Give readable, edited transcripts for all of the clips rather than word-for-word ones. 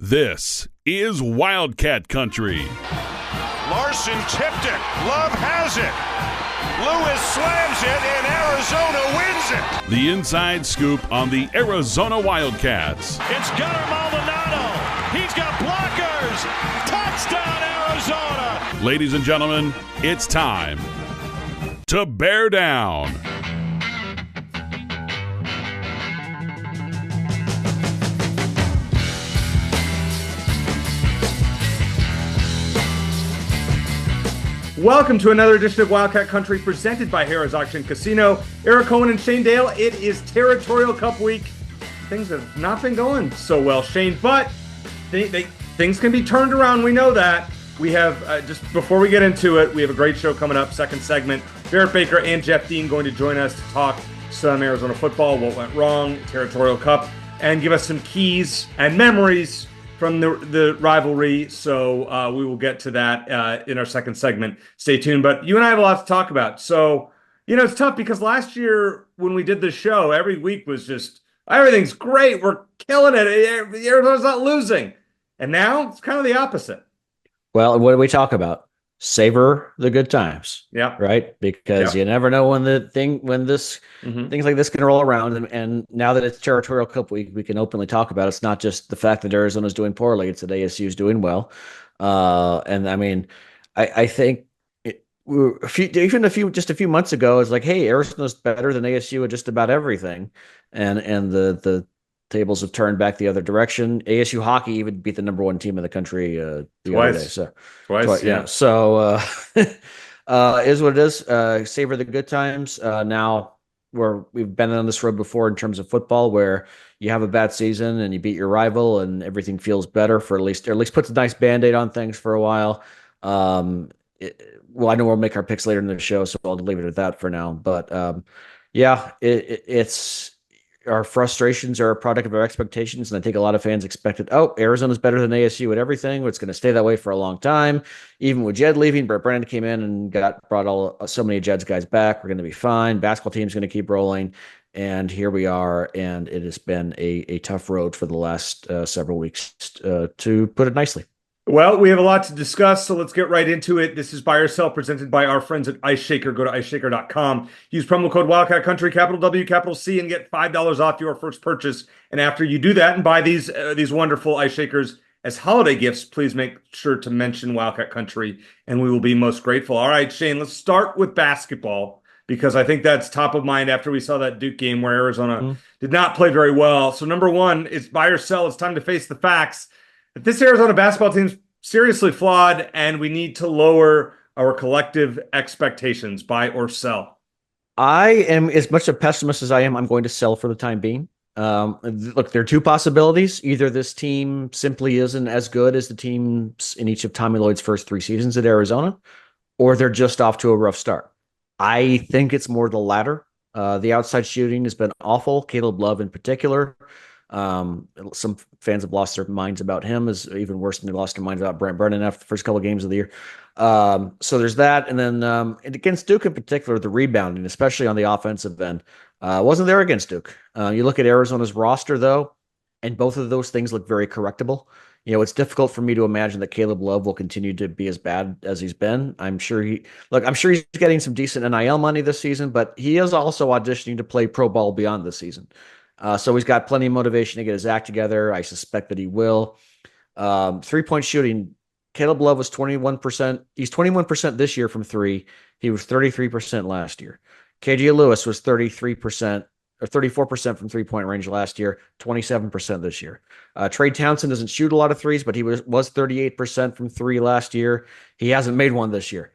This is Wildcat Country. Larson tipped it. Love has it. Lewis slams it, and Arizona wins it. The inside scoop on the Arizona Wildcats. It's Gunnar Maldonado. He's got blockers. Touchdown, Arizona. Ladies and gentlemen, it's time to bear down. Welcome to another edition of Wildcat Country presented by Harrah's Auction Casino. Eric Cohen and Shane Dale. It is Territorial Cup week. Things have not been going so well, Shane, but things can be turned around. We know that. We have, just before we get into it, we have a great show coming up, second segment. Barrett Baker and Jeff Dean going to join us to talk some Arizona football, what went wrong, Territorial Cup, and give us some keys and memories from the rivalry. So we will get to that in our second segment. Stay tuned. But you and I have a lot to talk about. So, it's tough because last year when we did this show, every week was just, everything's great. We're killing it. Arizona's not losing. And now it's kind of the opposite. Well, what do we talk about? Savor the good times. Yeah. Right? Because you never know when things like this can roll around. And now that it's Territorial Cup week, we can openly talk about it. It's not just the fact that Arizona's doing poorly, it's that ASU's doing well. And I mean, I think just a few months ago, it's like, hey, Arizona's better than ASU at just about everything. And the tables have turned back the other direction. ASU hockey even beat the number one team in the country the other day. So twice, yeah. So is what it is. Savor the good times. Now we've been on this road before in terms of football, where you have a bad season and you beat your rival and everything feels better or at least puts a nice Band-Aid on things for a while. I know we'll make our picks later in the show, so I'll leave it at that for now. But it's our frustrations are a product of our expectations, and I think a lot of fans expected, Arizona's better than ASU at everything. It's going to stay that way for a long time. Even with Jed leaving, Brent came in and brought so many of Jed's guys back. We're going to be fine. Basketball team's going to keep rolling, and here we are. And it has been a tough road for the last several weeks, to put it nicely. Well, we have a lot to discuss, so let's get right into it. This is Buy or Sell, presented by our friends at Ice Shaker. Go to iceshaker.com. Use promo code Wildcat Country, capital W, capital C, and get $5 off your first purchase. And after you do that and buy these wonderful Ice Shakers as holiday gifts, please make sure to mention Wildcat Country, and we will be most grateful. All right, Shane, let's start with basketball, because I think that's top of mind after we saw that Duke game where Arizona did not play very well. So number one is buy or sell. It's time to face the facts. If this Arizona basketball team's seriously flawed and we need to lower our collective expectations, buy or sell. I am as much a pessimist as I am. I'm going to sell for the time being. Look, there are two possibilities. Either this team simply isn't as good as the teams in each of Tommy Lloyd's first three seasons at Arizona, or they're just off to a rough start. I think it's more the latter. The outside shooting has been awful. Caleb Love in particular. Some fans have lost their minds about him, is even worse than they lost their minds about Brent Brennan after the first couple of games of the year. So there's that. And then against Duke in particular, the rebounding, especially on the offensive end, wasn't there against Duke. You look at Arizona's roster, though, and both of those things look very correctable. It's difficult for me to imagine that Caleb Love will continue to be as bad as he's been. I'm sure he's getting some decent NIL money this season, but he is also auditioning to play pro ball beyond this season. So he's got plenty of motivation to get his act together. I suspect that he will. 3-point shooting, Caleb Love was 21%. He's 21% this year from three. He was 33% last year. KJ Lewis was 33% or 34% from 3-point range last year, 27% this year. Trey Townsend doesn't shoot a lot of threes, but he was 38% from three last year. He hasn't made one this year.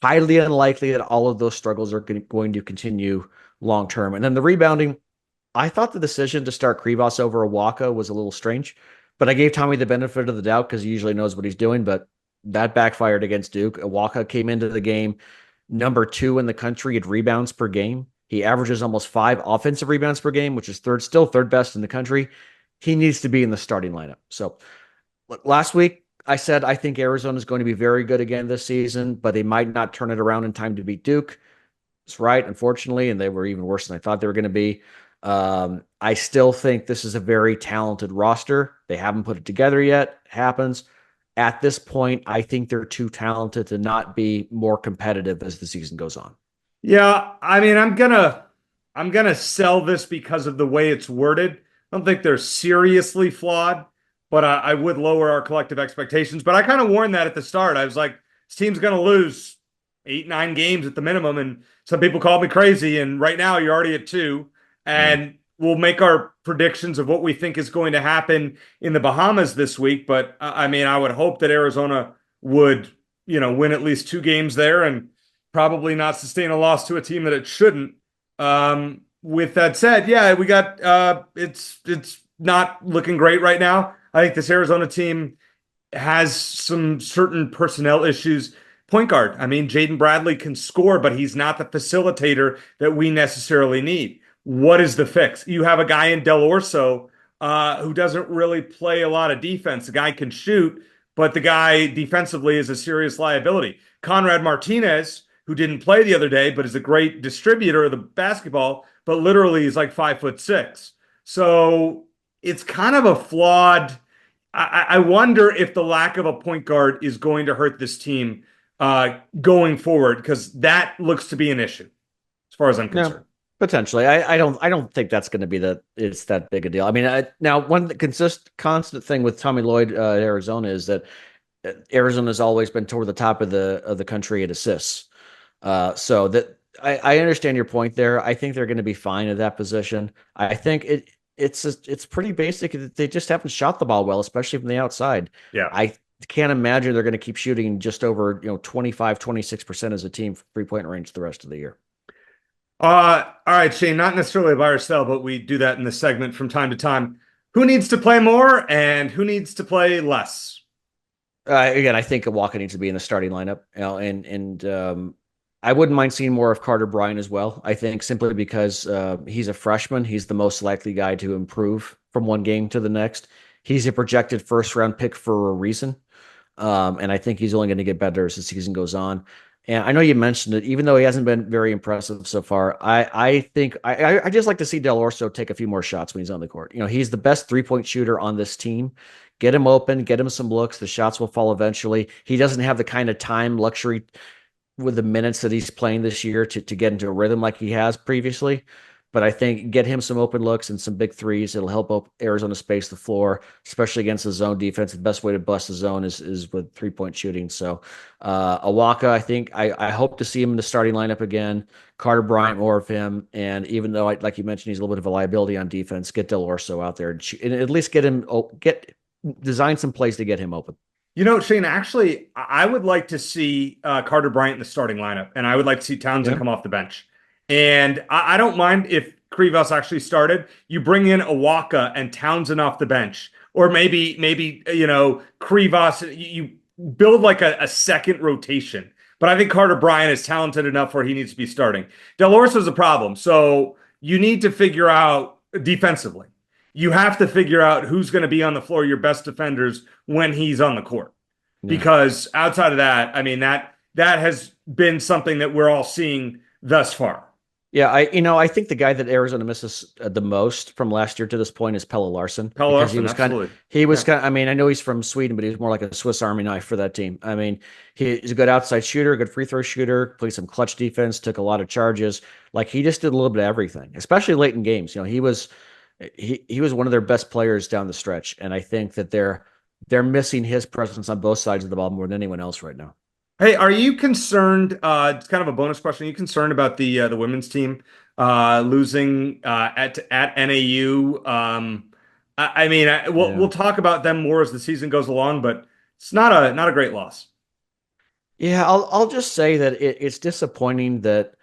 Highly unlikely that all of those struggles are going to continue long term. And then the rebounding, I thought the decision to start Krivas over Awaka was a little strange, but I gave Tommy the benefit of the doubt because he usually knows what he's doing, but that backfired against Duke. Awaka came into the game number 2 in the country at rebounds per game. He averages almost 5 offensive rebounds per game, which is still third best in the country. He needs to be in the starting lineup. So last week I said I think Arizona is going to be very good again this season, but they might not turn it around in time to beat Duke. It's right, unfortunately, and they were even worse than I thought they were going to be. I still think this is a very talented roster. They haven't put it together yet. It happens. At this point, I think they're too talented to not be more competitive as the season goes on. Yeah, I mean, I'm gonna sell this because of the way it's worded. I don't think they're seriously flawed, but I would lower our collective expectations. But I kind of warned that at the start. I was like, this team's gonna lose 8, 9 games at the minimum, and some people called me crazy. And right now, you're already at two, and we'll make our predictions of what we think is going to happen in the Bahamas this week. But I mean, I would hope that Arizona would, win at least 2 games there and probably not sustain a loss to a team that it shouldn't. With that said, yeah, we got it's not looking great right now. I think this Arizona team has some certain personnel issues. Point guard. I mean, Jaden Bradley can score, but he's not the facilitator that we necessarily need. What is the fix? You have a guy in Del Orso who doesn't really play a lot of defense. The guy can shoot, but the guy defensively is a serious liability. Conrad Martinez, who didn't play the other day, but is a great distributor of the basketball, but literally is like 5'6". So it's kind of a flawed. I wonder if the lack of a point guard is going to hurt this team going forward, because that looks to be an issue as far as I'm concerned. No, potentially. I don't think that's going to be it's that big a deal. I mean, now one constant thing with Tommy Lloyd at Arizona is that Arizona has always been toward the top of the country at assists. So that I understand your point there. I think they're going to be fine at that position. I think it's pretty basic. They just haven't shot the ball well, especially from the outside. Yeah. I can't imagine they're going to keep shooting just over 25, 26% as a team for 3-point range the rest of the year. All right, Shane, not necessarily a buy or sell, but we do that in this segment from time to time. Who needs to play more and who needs to play less? Again, I think Wildcat needs to be in the starting lineup, and I wouldn't mind seeing more of Carter Bryant as well. I think simply because he's a freshman, he's the most likely guy to improve from one game to the next. He's a projected first-round pick for a reason, and I think he's only going to get better as the season goes on. And I know you mentioned it, even though he hasn't been very impressive so far. I think I just like to see Del Orso take a few more shots when he's on the court. He's the best 3-point shooter on this team. Get him open, get him some looks. The shots will fall eventually. He doesn't have the kind of time luxury with the minutes that he's playing this year to get into a rhythm like he has previously. But I think get him some open looks and some big threes. It'll help Arizona space the floor, especially against the zone defense. The best way to bust the zone is with 3-point shooting. So Awaka, I think I hope to see him in the starting lineup again. Carter Bryant, more of him. And even though, like you mentioned, he's a little bit of a liability on defense, get Del Orso out there and at least design some plays to get him open. Shane, actually, I would like to see Carter Bryant in the starting lineup, and I would like to see Townsend come off the bench. And I don't mind if Krivas actually started. You bring in Awaka and Townsend off the bench, or maybe Krivas. You build like a second rotation. But I think Carter Bryant is talented enough where he needs to be starting. Del Orso's a problem, so you need to figure out defensively. You have to figure out who's going to be on the floor, your best defenders, when he's on the court. Yeah. Because outside of that, I mean, that has been something that we're all seeing thus far. Yeah, I think the guy that Arizona misses the most from last year to this point is Pelle Larsson. Pelle Larsson, absolutely. I mean, I know he's from Sweden, but he's more like a Swiss Army knife for that team. I mean, he's a good outside shooter, good free throw shooter, played some clutch defense, took a lot of charges. Like, he just did a little bit of everything, especially late in games. He was one of their best players down the stretch, and I think that they're missing his presence on both sides of the ball more than anyone else right now. Hey, are you concerned? It's kind of a bonus question. Are you concerned about the women's team losing at NAU? We'll talk about them more as the season goes along, but it's not a great loss. Yeah, I'll just say that it's disappointing that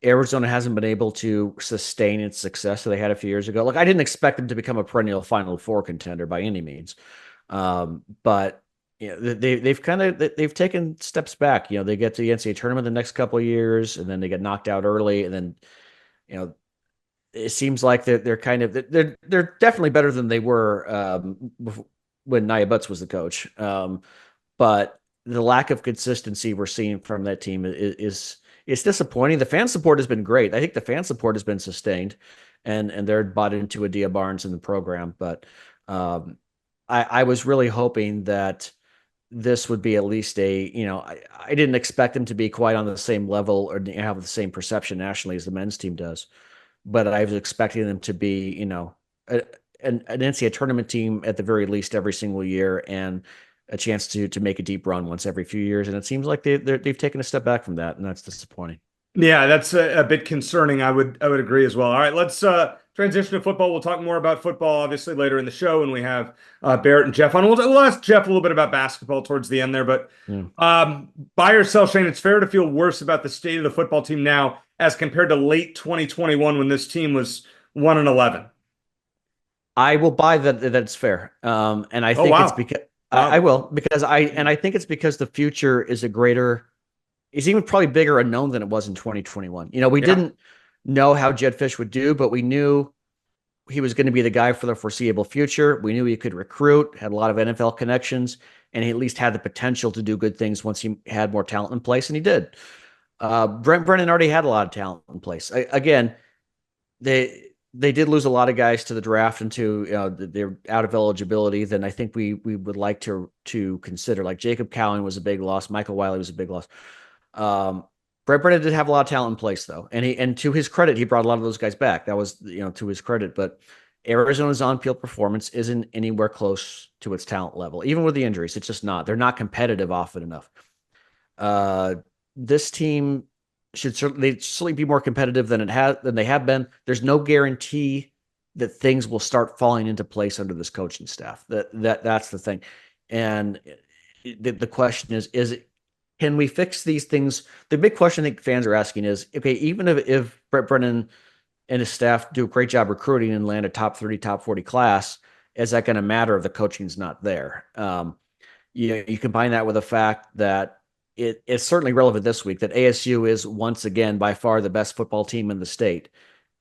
Arizona hasn't been able to sustain its success that they had a few years ago. Like, I didn't expect them to become a perennial Final Four contender by any means, but they've taken steps back. They get to the NCAA tournament the next couple of years, and then they get knocked out early, and then it seems like they're definitely better than they were when Nia Butts was the coach. But the lack of consistency we're seeing from that team is disappointing. The fan support has been great. I think the fan support has been sustained. and they're bought into Adia Barnes in the program. But I was really hoping that this would be at least I didn't expect them to be quite on the same level or have the same perception nationally as the men's team does, but I was expecting them to be, an NCAA tournament team at the very least every single year and a chance to make a deep run once every few years. And it seems like they've taken a step back from that, and that's disappointing. Yeah, that's a bit concerning. I would agree as well. All right, let's transition to football. We'll talk more about football obviously later in the show when we have Barrett and Jeff on. We'll ask Jeff a little bit about basketball towards the end there, but buy or sell, Shane, it's fair to feel worse about the state of the football team now as compared to late 2021 when this team was 1-11. I will buy that it's fair. And I think it's because I will, because I think it's because the future is is even probably bigger unknown than it was in 2021. We didn't know how Jed Fish would do, but we knew he was going to be the guy for the foreseeable future. We knew he could recruit, had a lot of NFL connections, and he at least had the potential to do good things once he had more talent in place, and he did. Brent Brennan already had a lot of talent in place. They did lose a lot of guys to the draft and to they're out of eligibility. Then I think we would like to consider, like Jacob Cowan was a big loss. Michael Wiley was a big loss. Brett Brennan did have a lot of talent in place though. And to his credit, he brought a lot of those guys back. That was, to his credit, but Arizona's on-field performance isn't anywhere close to its talent level. Even with the injuries, it's just not. They're not competitive often enough. This team should certainly be more competitive than they have been. There's no guarantee that things will start falling into place under this coaching staff. That's the thing. And the question is can we fix these things? The big question I think fans are asking is, okay, even if Brett Brennan and his staff do a great job recruiting and land a top 30, top 40 class, is that going to matter if the coaching's not there? You combine that with the fact that it's certainly relevant this week that ASU is once again by far the best football team in the state.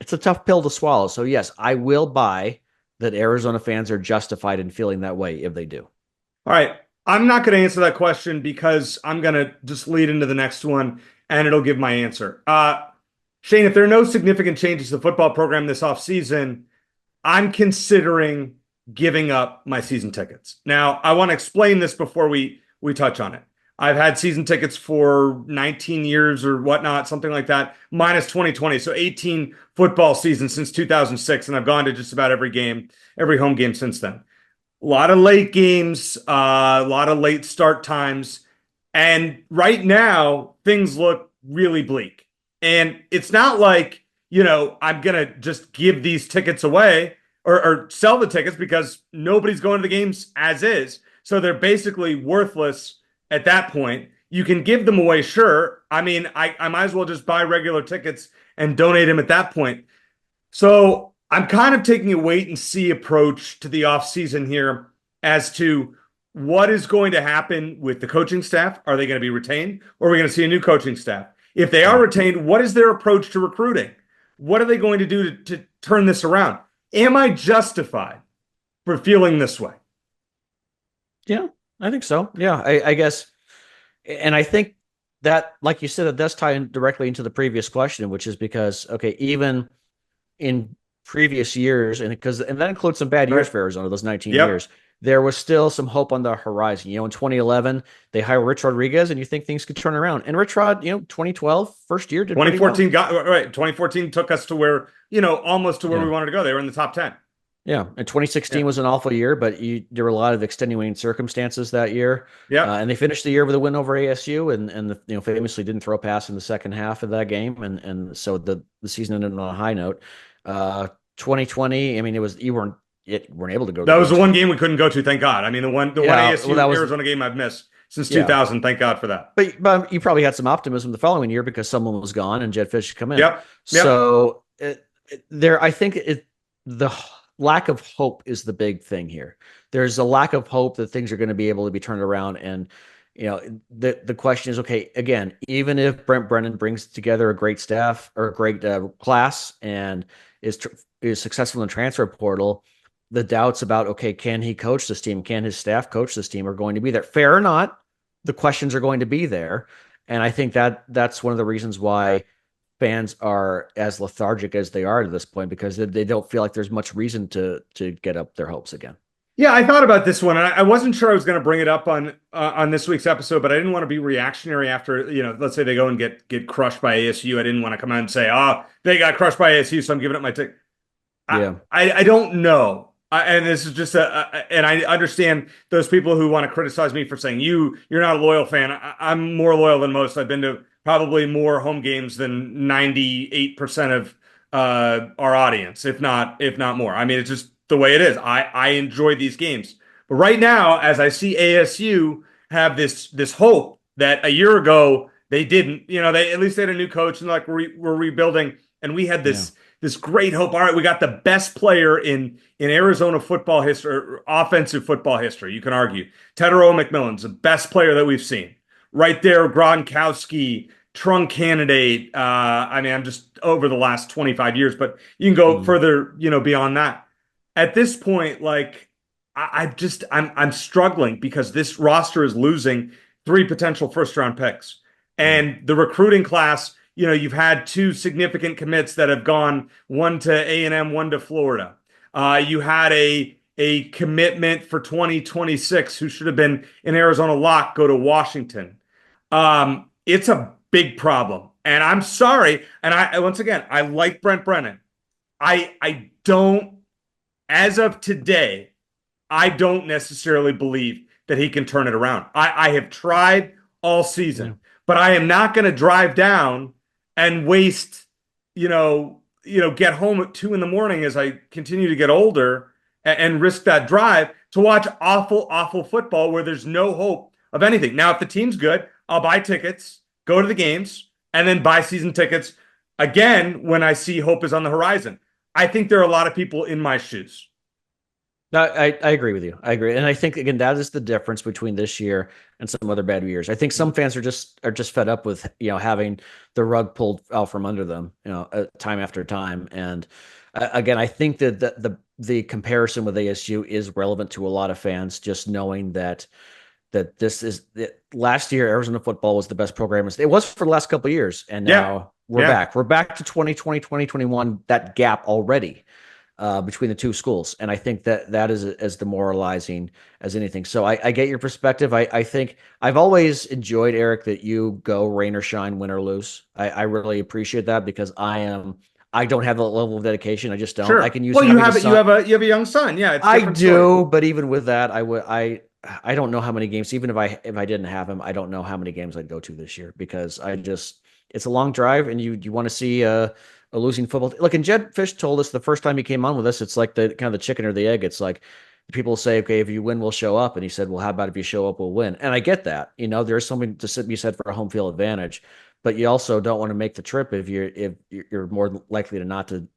It's a tough pill to swallow. So yes, I will buy that Arizona fans are justified in feeling that way if they do. All right. I'm not going to answer that question because I'm going to just lead into the next one and it'll give my answer. Shane, if there are no significant changes to the football program this offseason, I'm considering giving up my season tickets. Now, I want to explain this before we touch on it. I've had season tickets for 19 years or whatnot, something like that, minus 2020. So 18 football seasons since 2006. And I've gone to just about every home game since then. A lot of late games, a lot of late start times. And right now, things look really bleak. And it's not like, I'm going to just give these tickets away or sell the tickets because nobody's going to the games as is. So they're basically worthless at that point. You can give them away, sure. I mean, I might as well just buy regular tickets and donate them at that point. So I'm kind of taking a wait and see approach to the offseason here as to what is going to happen with the coaching staff. Are they going to be retained or are we going to see a new coaching staff? If they are retained, what is their approach to recruiting? What are they going to do to turn this around? Am I justified for feeling this way? Yeah, I think so. Yeah, I guess. And I think that, like you said, it does tie in directly into the previous question, which is because, okay, even in previous years, and that includes some bad years for Arizona, those 19 years, there was still some hope on the horizon. In 2011, they hired Rich Rodriguez, and you think things could turn around. And Rich Rod, 2012, first year, did 2014 2014 took us to where, almost to where we wanted to go. They were in the top 10. Yeah, and 2016 was an awful year, but there were a lot of extenuating circumstances that year. Yeah, and they finished the year with a win over ASU, and famously didn't throw a pass in the second half of that game, and so the season ended on a high note. 2020, I mean, you weren't able to go. That was the one game we couldn't go to. Thank God. I mean, the one ASU Arizona game I've missed since 2000. Thank God for that. But you probably had some optimism the following year because someone was gone and Jed Fish come in. Yep. So I think the lack of hope is the big thing here. There's a lack of hope that things are going to be able to be turned around. And, the question is, okay, again, even if Brent Brennan brings together a great staff or a great class and is successful in the transfer portal, the doubts about, okay, can he coach this team? Can his staff coach this team are going to be there? Fair or not, the questions are going to be there. And I think that's one of the reasons why fans are as lethargic as they are at this point because they don't feel like there's much reason to get up their hopes again. Yeah, I thought about this one, and I wasn't sure I was going to bring it up on this week's episode, but I didn't want to be reactionary after, let's say they go and get crushed by ASU. I didn't want to come out and say, they got crushed by ASU, so I'm giving up my ticket. Yeah. I don't know. And this is just and I understand those people who want to criticize me for saying you're not a loyal fan. I'm more loyal than most. I've been to probably more home games than 98% of our audience, if not more. I mean, it's just the way it is. I enjoy these games. But right now, as I see ASU have this hope that a year ago they didn't, they at least they had a new coach and like we're rebuilding, and we had this great hope. All right, we got the best player in Arizona football history, or offensive football history, you can argue. Tetero McMillan's the best player that we've seen. Right there, Gronkowski, trunk candidate. I'm just over the last 25 years, but you can go further, beyond that. At this point, like I'm struggling because this roster is losing 3 potential first-round picks, and the recruiting class. You've had 2 significant commits that have gone, one to A&M, one to Florida. You had a commitment for 2026 who should have been in Arizona lock go to Washington. It's a big problem, and I'm sorry. And I like Brent Brennan. I don't. As of today, I don't necessarily believe that he can turn it around. I have tried all season, but I am not going to drive down and waste, get home at 2 a.m. as I continue to get older and risk that drive to watch awful, awful football where there's no hope of anything. Now, if the team's good, I'll buy tickets, go to the games, and then buy season tickets again when I see hope is on the horizon. I think there are a lot of people in my shoes. No, I agree with you. I agree. And I think, again, that is the difference between this year and some other bad years. I think some fans are just fed up with, having the rug pulled out from under them, time after time. And again, I think that the comparison with ASU is relevant to a lot of fans, just knowing that this is last year, Arizona football was the best program. It was for the last couple of years. And now we're back. We're back to 2020, 2021, that gap already between the 2 schools. And I think that is as demoralizing as anything. So I get your perspective. I think I've always enjoyed, Eric, that you go rain or shine, win or lose. I really appreciate that because I don't have the level of dedication. I just don't. Sure. I can use. Well, you have a young son. Yeah, it's I do. Story. But even with that, I don't know how many games, even if I didn't have him, I don't know how many games I'd go to this year because it's a long drive and you want to see a losing football. Look, and Jed Fish told us the first time he came on with us, it's like the kind of the chicken or the egg. It's like people say, okay, if you win, we'll show up. And he said, well, how about if you show up, we'll win. And I get that, there's something to be said for a home field advantage, but you also don't want to make the trip if you're more likely to not to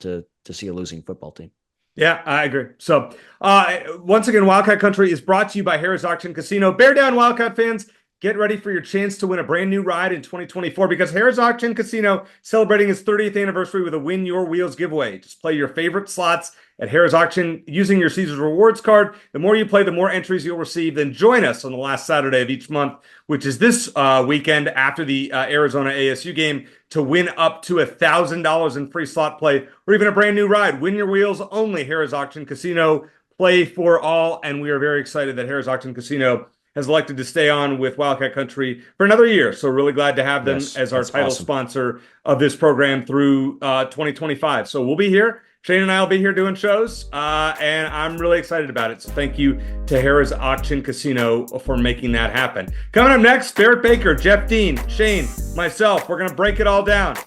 see a losing football team. Yeah, I agree. So once again, Wildcat Country is brought to you by Harrah's Auction Casino. Bear down, Wildcat fans. Get ready for your chance to win a brand new ride in 2024 because Harrah's Auction Casino celebrating its 30th anniversary with a Win Your Wheels giveaway. Just play your favorite slots at Harrah's Auction using your Caesars Rewards card. The more you play, the more entries you'll receive. Then join us on the last Saturday of each month, which is this weekend after the Arizona ASU game, to win up to $1,000 in free slot play or even a brand new ride. Win Your Wheels only, Harrah's Auction Casino. Play for all, and we are very excited that Harrah's Auction Casino has elected to stay on with Wildcat Country for another year. So really glad to have them as our title sponsor of this program through 2025. So we'll be here. Shane and I will be here doing shows, and I'm really excited about it. So thank you to Harrah's Auction Casino for making that happen. Coming up next, Barrett Baker, Jeff Dean, Shane, myself. We're going to break it all down.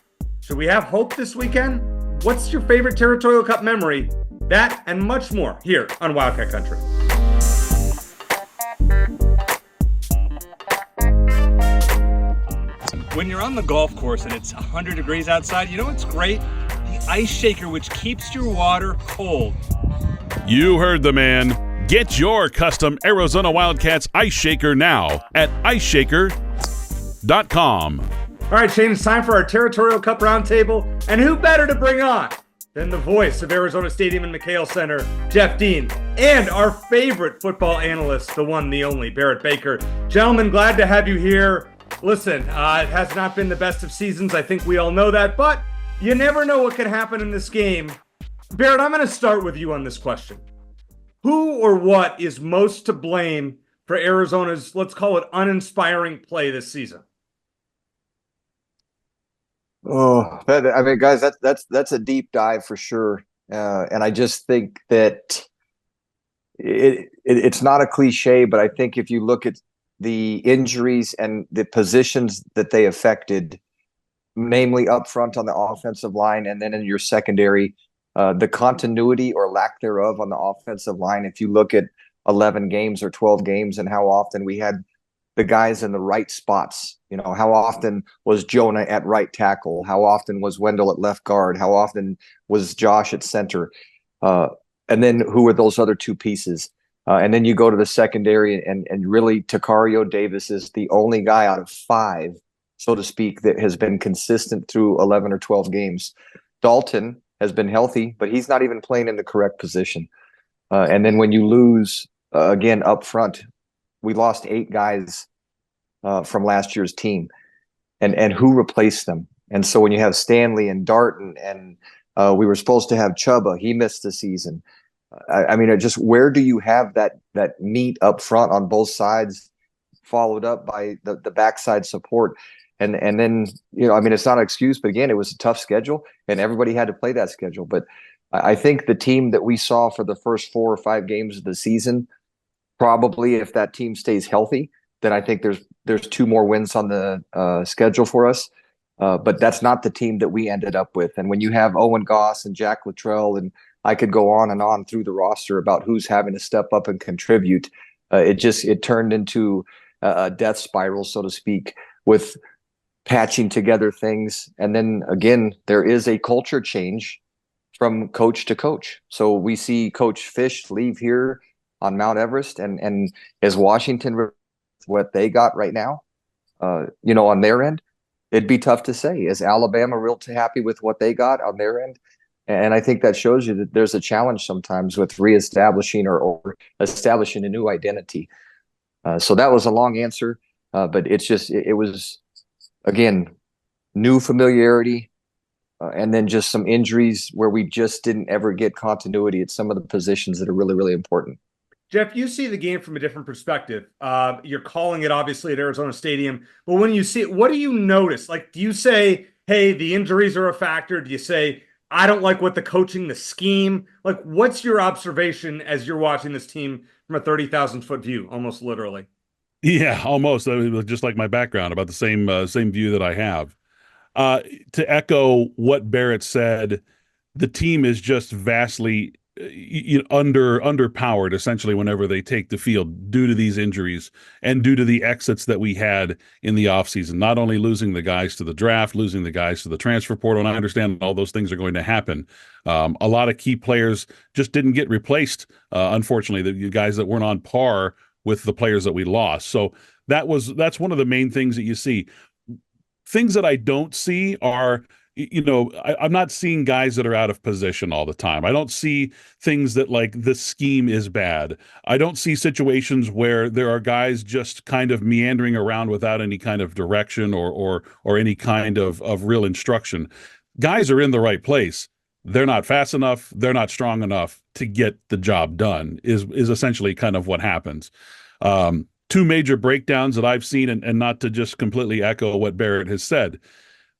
Should we have hope this weekend? What's your favorite Territorial Cup memory? That and much more here on Wildcat Country. When you're on the golf course and it's 100 degrees outside, you know what's great? The ice shaker, which keeps your water cold. You heard the man. Get your custom Arizona Wildcats ice shaker now at iceshaker.com. All right, Shane, it's time for our Territorial Cup roundtable. And who better to bring on than the voice of Arizona Stadium and McHale Center, Jeff Dean, and our favorite football analyst, the one, the only, Barrett Baker. Gentlemen, glad to have you here. Listen, it has not been the best of seasons. I think we all know that, but You never know what could happen in this game. Barrett, I'm going to start with you on this question. Who or what is most to blame for Arizona's, let's call it, uninspiring play this season? Oh, I mean, guys, that's a deep dive for sure, and I just think that it's not a cliche, but I think if you look at the injuries and the positions that they affected, namely up front on the offensive line, and then in your secondary, the continuity or lack thereof on the offensive line. If you look at 11 games or 12 games and how often we had the guys in the right spots. You know, how often was Jonah at right tackle? How often was Wendell at left guard? How often was Josh at center? And then who were those other two pieces? And then you go to the secondary, and really Takario Davis is the only guy out of 5, so to speak, that has been consistent through 11 or 12 games. Dalton has been healthy, but he's not even playing in the correct position. And then when you lose, again, up front, we lost 8 guys from last year's team, and who replaced them? And so when you have Stanley and Darton, and we were supposed to have Chuba, he missed the season. I mean, just where do you have that meat up front on both sides, followed up by the backside support? And then, you know, I mean, it's not an excuse, but again, it was a tough schedule, and everybody had to play that schedule. But I think the team that we saw for the first 4 or 5 games of the season, probably if that team stays healthy, then I think there's 2 more wins on the schedule for us. But that's not the team that we ended up with. And when you have Owen Goss and Jack Luttrell, and I could go on and on through the roster about who's having to step up and contribute, it turned into a death spiral, so to speak, with patching together things. And then again, there is a culture change from coach to coach. So we see Coach Fish leave here on Mount Everest, and as Washington, what they got right now, you know, on their end, it'd be tough to say. Is Alabama real happy with what they got on their end? And I think that shows you that there's a challenge sometimes with reestablishing or establishing a new identity. So that was a long answer, but it was, again, new familiarity, and then just some injuries where we just didn't ever get continuity at some of the positions that are really, really important. Jeff, you see the game from a different perspective. You're calling it obviously at Arizona Stadium, but when you see it, what do you notice? Like, do you say, hey, the injuries are a factor? Do you say, I don't like what the coaching, the scheme? Like, what's your observation as you're watching this team from a 30,000-foot view, almost literally? Yeah, almost. Just like my background, about the same view that I have. To echo what Barrett said, the team is just vastly underpowered essentially whenever they take the field due to these injuries and due to the exits that we had in the offseason. Not only losing the guys to the draft, losing the guys to the transfer portal, and I understand all those things are going to happen. A lot of key players just didn't get replaced, unfortunately, the guys that weren't on par with the players that we lost. So that's one of the main things that you see. Things that I don't see are, I'm not seeing guys that are out of position all the time. I don't see things that, like, the scheme is bad. I don't see situations where there are guys just kind of meandering around without any kind of direction or any kind of real instruction. Guys are in the right place. They're not fast enough. They're not strong enough to get the job done is essentially kind of what happens. 2 major breakdowns that I've seen, and not to just completely echo what Barrett has said.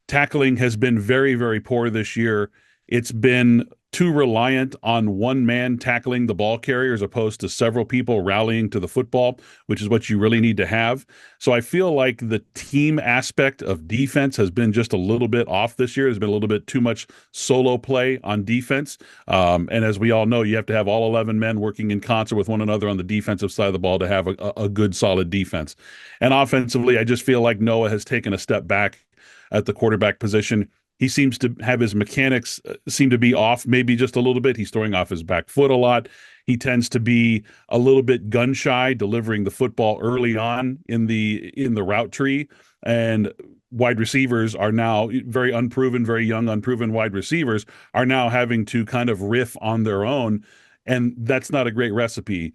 Tackling has been very, very poor this year. It's been too reliant on one man tackling the ball carrier as opposed to several people rallying to the football, which is what you really need to have. So I feel like the team aspect of defense has been just a little bit off this year. There's been a little bit too much solo play on defense. And as we all know, you have to have all 11 men working in concert with one another on the defensive side of the ball to have a good, solid defense. And offensively, I just feel like Noah has taken a step back at the quarterback position. He seems to have his mechanics seem to be off maybe just a little bit. He's throwing off his back foot a lot. He tends to be a little bit gun shy, delivering the football early on in the route tree. And wide receivers are now very unproven, very young, unproven wide receivers are now having to kind of riff on their own And that's not a great recipe.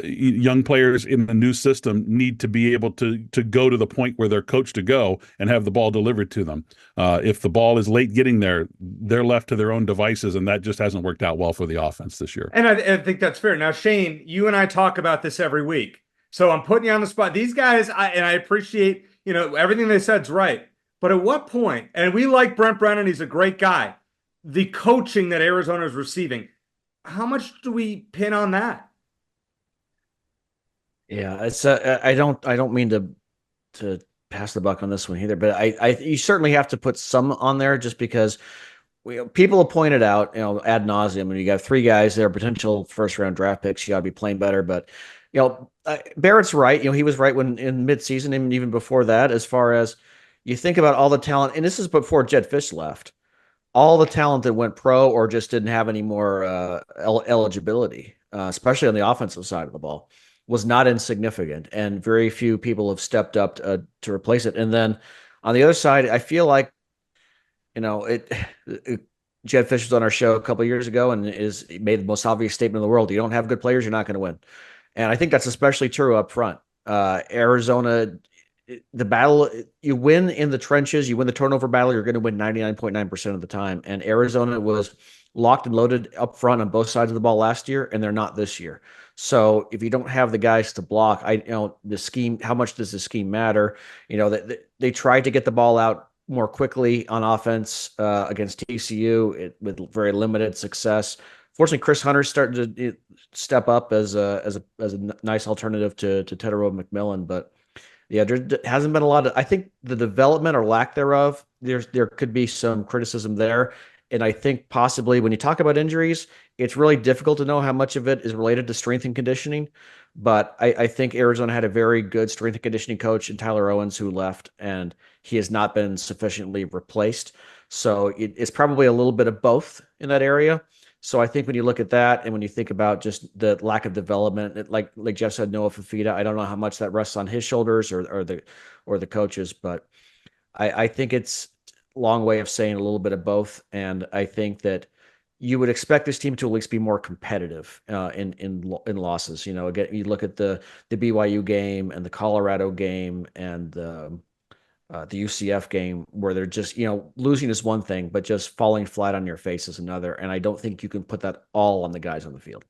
Young players in the new system need to be able to go to the point where they're coached to go and have the ball delivered to them. If the ball is late getting there, they're left to their own devices, and that just hasn't worked out well for the offense this year. And I think that's fair. Now, Shane, you and I talk about this every week, so I'm putting you on the spot. These guys, I appreciate, everything they said's right. But at what point, and we like Brent Brennan, he's a great guy, the coaching that Arizona is receiving, how much do we pin on that? Yeah, it's I don't mean to pass the buck on this one either, but you certainly have to put some on there just because people have pointed out, ad nauseum, and you got three guys that are potential first round draft picks. You got to be playing better, but Barrett's right. He was right when in midseason and even before that, as far as you think about all the talent, and this is before Jed Fish left. All the talent that went pro or just didn't have any more eligibility, especially on the offensive side of the ball, was not insignificant. And very few people have stepped up to replace it. And then on the other side, I feel like, Jed Fish was on our show a couple of years ago and made the most obvious statement in the world. You don't have good players, you're not going to win. And I think that's especially true up front. Arizona, the battle, you win in the trenches, you win the turnover battle, you're going to win 99.9% of the time. And Arizona was locked and loaded up front on both sides of the ball last year, and they're not this year. So if you don't have the guys to block, the scheme, how much does the scheme matter? They tried to get the ball out more quickly on offense against TCU with very limited success. Fortunately, Chris Hunter's starting to step up as a nice alternative to Tedero McMillan, but yeah, there hasn't been a lot of, I think the development or lack thereof, there could be some criticism there. And I think possibly when you talk about injuries, it's really difficult to know how much of it is related to strength and conditioning. But I think Arizona had a very good strength and conditioning coach in Tyler Owens who left, and he has not been sufficiently replaced. So it's probably a little bit of both in that area. So I think when you look at that and when you think about just the lack of development, like Jeff said, Noah Fafita, I don't know how much that rests on his shoulders or the coaches, but I think it's a long way of saying a little bit of both. And I think that you would expect this team to at least be more competitive in losses. Again, you look at the BYU game and the Colorado game and the UCF game where they're just, losing is one thing, but just falling flat on your face is another. And I don't think you can put that all on the guys on the field.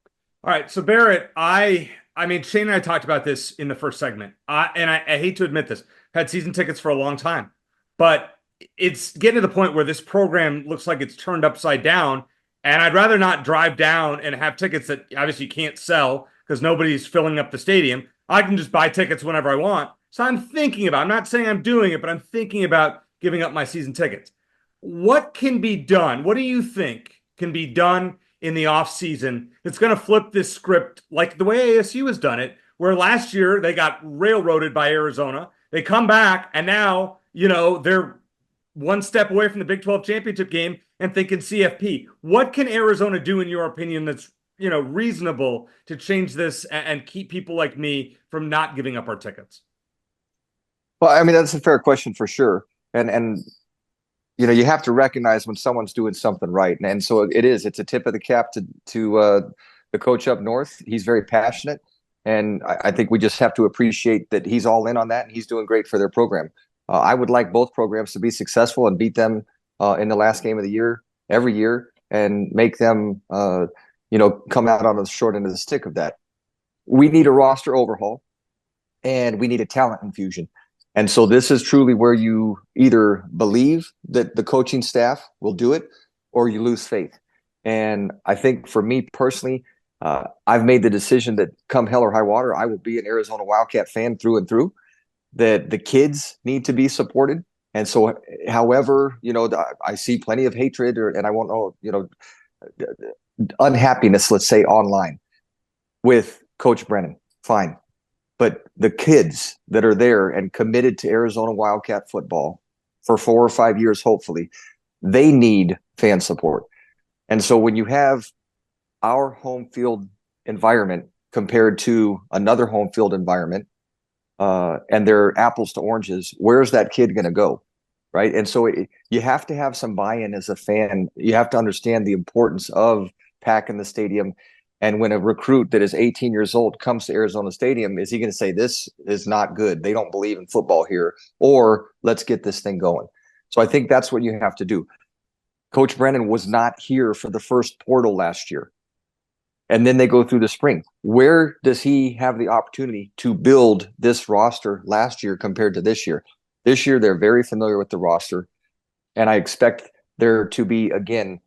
All right. So Barrett, I mean, Shane and I talked about this in the first segment. I hate to admit this, I've had season tickets for a long time, but it's getting to the point where this program looks like it's turned upside down. And I'd rather not drive down and have tickets that obviously you can't sell because nobody's filling up the stadium. I can just buy tickets whenever I want. So I'm not saying I'm doing it, but I'm thinking about giving up my season tickets. What can be done? What do you think can be done in the offseason that's going to flip this script like the way ASU has done it, where last year they got railroaded by Arizona. They come back and now, they're one step away from the Big 12 championship game and thinking CFP. What can Arizona do, in your opinion, that's reasonable to change this and keep people like me from not giving up our tickets? Well, I mean, that's a fair question for sure. And you have to recognize when someone's doing something right. And so it's a tip of the cap to the coach up north. He's very passionate. And I think we just have to appreciate that he's all in on that and he's doing great for their program. I would like both programs to be successful and beat them in the last game of the year every year and make them, come out on the short end of the stick of that. We need a roster overhaul and we need a talent infusion. And so this is truly where you either believe that the coaching staff will do it or you lose faith. And I think for me personally, I've made the decision that come hell or high water, I will be an Arizona Wildcat fan through and through, that the kids need to be supported. And so, however, I see plenty of hatred and I won't know, unhappiness, let's say online with Coach Brennan. Fine. But the kids that are there and committed to Arizona Wildcat football for 4 or 5 years, hopefully, they need fan support. And so when you have our home field environment compared to another home field environment, and they're apples to oranges, where's that kid going to go? Right. And so you have to have some buy-in as a fan. You have to understand the importance of packing the stadium And when a recruit that is 18 years old comes to Arizona Stadium, is he going to say, this is not good, they don't believe in football here, or let's get this thing going? So I think that's what you have to do. Coach Brennan was not here for the first portal last year. And then they go through the spring. Where does he have the opportunity to build this roster last year compared to this year? This year, they're very familiar with the roster. And I expect there to be, again,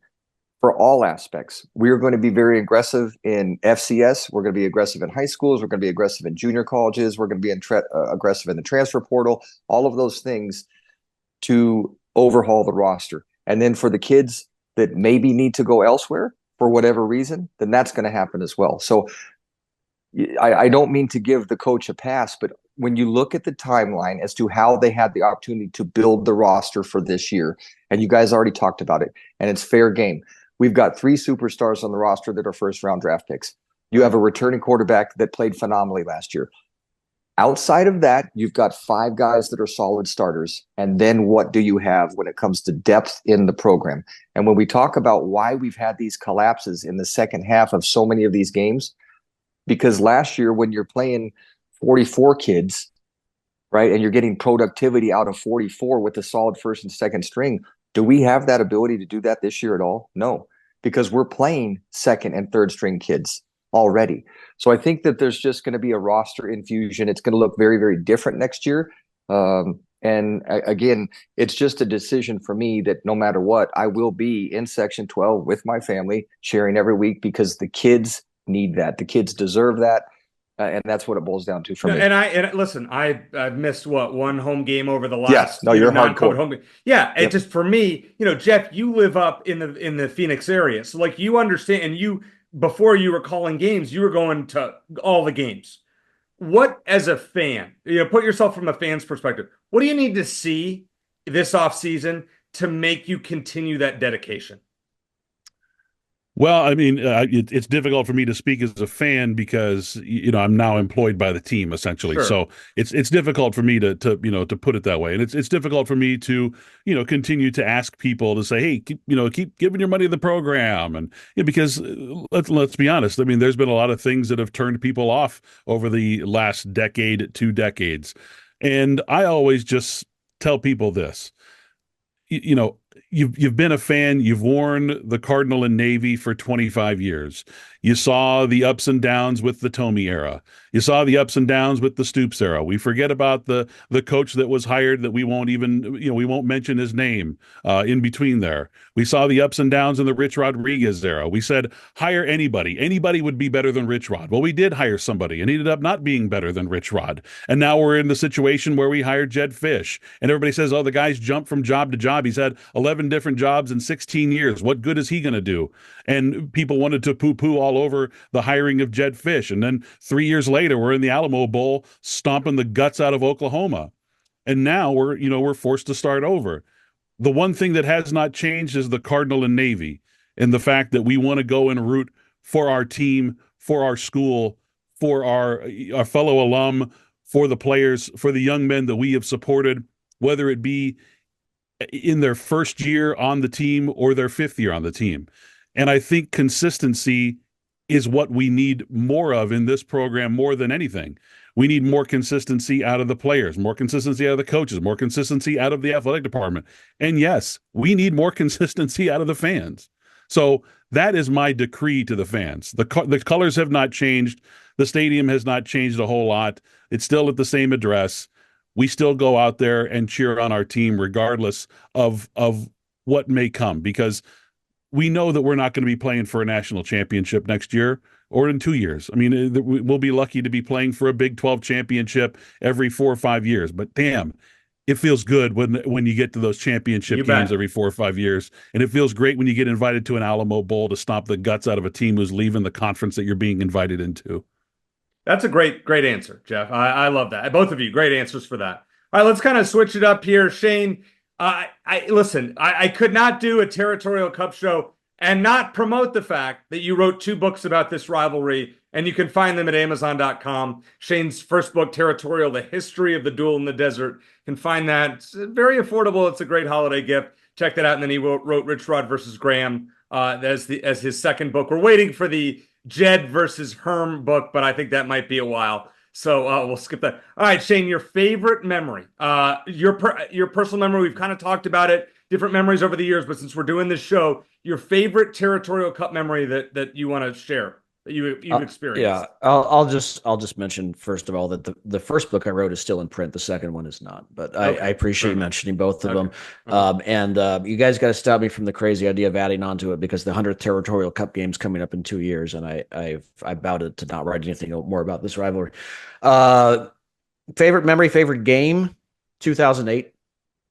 for all aspects, we're going to be very aggressive in FCS. We're going to be aggressive in high schools. We're going to be aggressive in junior colleges. We're going to be aggressive in the transfer portal, all of those things to overhaul the roster. And then for the kids that maybe need to go elsewhere for whatever reason, then that's going to happen as well. So I don't mean to give the coach a pass, but when you look at the timeline as to how they had the opportunity to build the roster for this year, and you guys already talked about it, and it's fair game. We've got 3 superstars on the roster that are first-round draft picks. You have a returning quarterback that played phenomenally last year. Outside of that, you've got 5 guys that are solid starters. And then what do you have when it comes to depth in the program? And when we talk about why we've had these collapses in the second half of so many of these games, because last year when you're playing 44 kids, right, and you're getting productivity out of 44 with a solid first and second string, do we have that ability to do that this year at all? No, because we're playing second and third string kids already. So I think that there's just going to be a roster infusion. It's going to look very, very different next year. And again, it's just a decision for me that no matter what, I will be in Section 12 with my family, sharing every week, because the kids need that. The kids deserve that. And that's what it boils down to for me. And listen, I've missed one home game over the last you're non-COVID hardcore home game. Yeah, it just, for me, Jeff, you live up in the Phoenix area, so like you understand, and before you were calling games, you were going to all the games. What, as a fan, put yourself from a fan's perspective, what do you need to see this offseason to make you continue that dedication? Well, I mean, it's difficult for me to speak as a fan because I'm now employed by the team essentially. Sure. So it's difficult for me to put it that way, and it's difficult for me to continue to ask people to say, hey, keep giving your money to the program, and because let's be honest, I mean, there's been a lot of things that have turned people off over the last decade, 2 decades, and I always just tell people this, You've been a fan. You've worn the Cardinal and Navy for 25 years. You saw the ups and downs with the Tomey era. You saw the ups and downs with the Stoops era. We forget about the coach that was hired that we won't mention his name in between there. We saw the ups and downs in the Rich Rodriguez era. We said, hire anybody. Anybody would be better than Rich Rod. Well, we did hire somebody and he ended up not being better than Rich Rod. And now we're in the situation where we hired Jed Fish. And everybody says, oh, the guy's jumped from job to job. He's had 11 different jobs in 16 years. What good is he going to do? And people wanted to poo-poo all over the hiring of Jed Fish. And then 3 years later, we're in the Alamo Bowl stomping the guts out of Oklahoma. And now we're forced to start over. The one thing that has not changed is the Cardinal and Navy, and the fact that we want to go and root for our team, for our school, for our fellow alum, for the players, for the young men that we have supported, whether it be in their first year on the team or their 5th year on the team. And I think consistency is what we need more of in this program more than anything. We need more consistency out of the players, more consistency out of the coaches, more consistency out of the athletic department. And yes, we need more consistency out of the fans. So that is my decree to the fans. The colors have not changed. The stadium has not changed a whole lot. It's still at the same address. We still go out there and cheer on our team regardless of what may come, because we know that we're not going to be playing for a national championship next year or in 2 years. I mean, we'll be lucky to be playing for a Big 12 championship every 4 or 5 years. But damn, it feels good when you get to those championship games every 4 or 5 years. And it feels great when you get invited to an Alamo Bowl to stomp the guts out of a team who's leaving the conference that you're being invited into. That's a great answer, Jeff. I love that. Both of you, great answers for that. All right, let's kind of switch it up here. Shane, listen, I could not do a Territorial Cup show and not promote the fact that you wrote 2 books about this rivalry, and you can find them at Amazon.com. Shane's first book, Territorial, The History of the Duel in the Desert. You can find that. It's very affordable. It's a great holiday gift. Check that out. And then he wrote Rich Rod versus Graham as his second book. We're waiting for the Jed versus Herm book, but I think that might be a while. So we'll skip that. All right, Shane, your favorite memory, your personal memory. We've kind of talked about it, different memories over the years, but since we're doing this show, your favorite Territorial Cup memory that you want to share that you've experienced. Yeah, I'll just mention first of all that the first book I wrote is still in print. The second one is not, but I appreciate you mentioning both of them. And you guys got to stop me from the crazy idea of adding on to it because the 100th Territorial Cup game's coming up in 2 years, and I vowed it to not write anything more about this rivalry. Favorite memory, favorite game, 2008.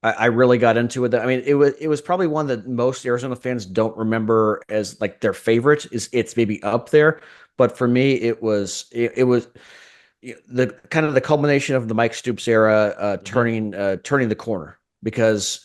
I really got into it. I mean, it was probably one that most Arizona fans don't remember as like their favorite. It's maybe up there, but for me, it was the kind of the culmination of the Mike Stoops era, turning the corner because